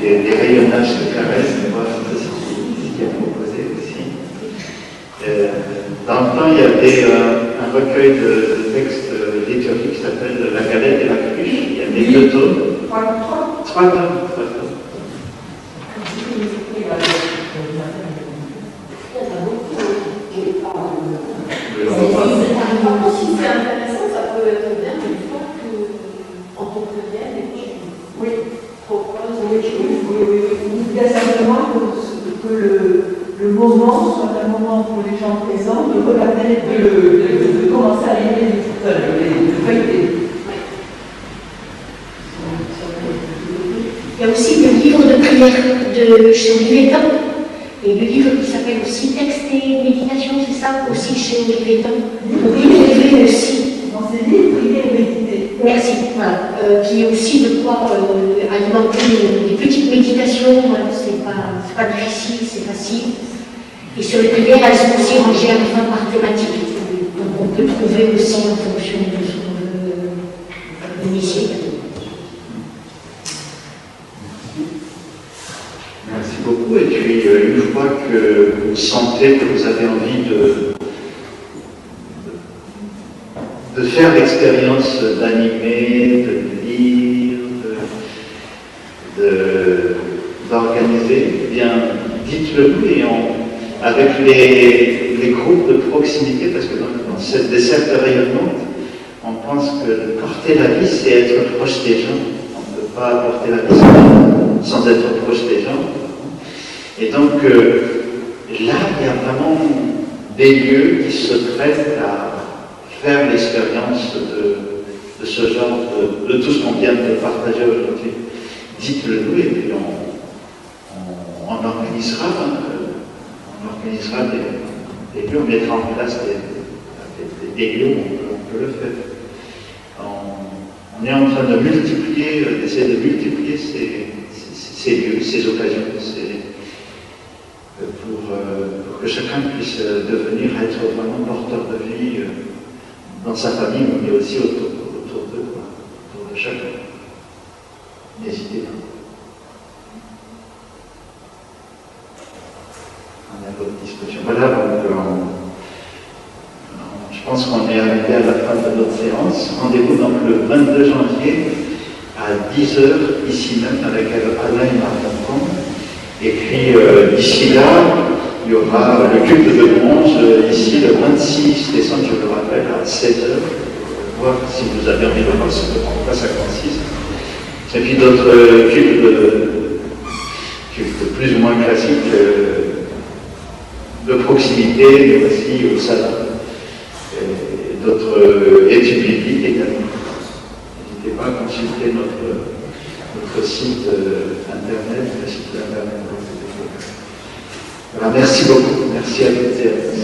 des rayonnages de Carême, voir ce qui est proposé aussi. Dans le temps, il y avait un recueil de textes liturgiques qui s'appelle La galette et la cruche. Il y avait 2 tomes. 3 tomes. Par contre, si c'est intéressant, ça peut être bien une fois qu'en tant que tel, les gens proposent. Il y a simplement que le moment soit un moment pour les gens présents de regarder, de commencer à lire les feuilleter. Il y a aussi le livre de prière de chez Olivetan, et le livre qui s'appelle aussi Texte et méditation, c'est ça, aussi chez Olivetan. On peut trouver aussi. Dans ces livres, prier et méditer. Merci, voilà. qui est aussi de quoi alimenter des petites méditations, c'est pas difficile, c'est facile. Et sur les prières, elles sont aussi rangées à la fin par thématique. Donc on peut trouver aussi en fonction de ce qu'on veut initier. Merci beaucoup. Et puis, une fois que vous sentez que vous avez envie de faire l'expérience d'animer, de lire, d'organiser, eh bien, dites-le nous et avec les groupes de proximité, parce que dans cette desserte rayonnante, on pense que porter la vie, c'est être proche des gens. On ne peut pas porter la vie sans être proche des gens. Et donc, là, il y a vraiment des lieux qui se prêtent à faire l'expérience de ce genre, de tout ce qu'on vient de partager aujourd'hui. Dites-le nous et puis on organisera des lieux, on mettra en place des lieux où on peut le faire. On est en train de multiplier, d'essayer de multiplier ces lieux, ces occasions, pour que chacun puisse devenir, être vraiment porteur de vie dans sa famille, mais aussi autour de chacun. N'hésitez pas. On est à votre disposition. Voilà, donc je pense qu'on est arrivé à la fin de notre séance. Rendez-vous donc le 22 janvier à 10h, ici même, avec Alain et Martin Combe. Et puis, d'ici là, il y aura le culte de bronze ici le 26 décembre, je le rappelle, à 16h. Voir si vous avez envie de voir en quoi ça consiste. Et puis d'autres cultes plus ou moins classiques de proximité, mais aussi au salon. Et d'autres études bibliques également. N'hésitez pas à consulter notre site internet, le site internet. Voilà, merci beaucoup. Merci à toutes et à tous.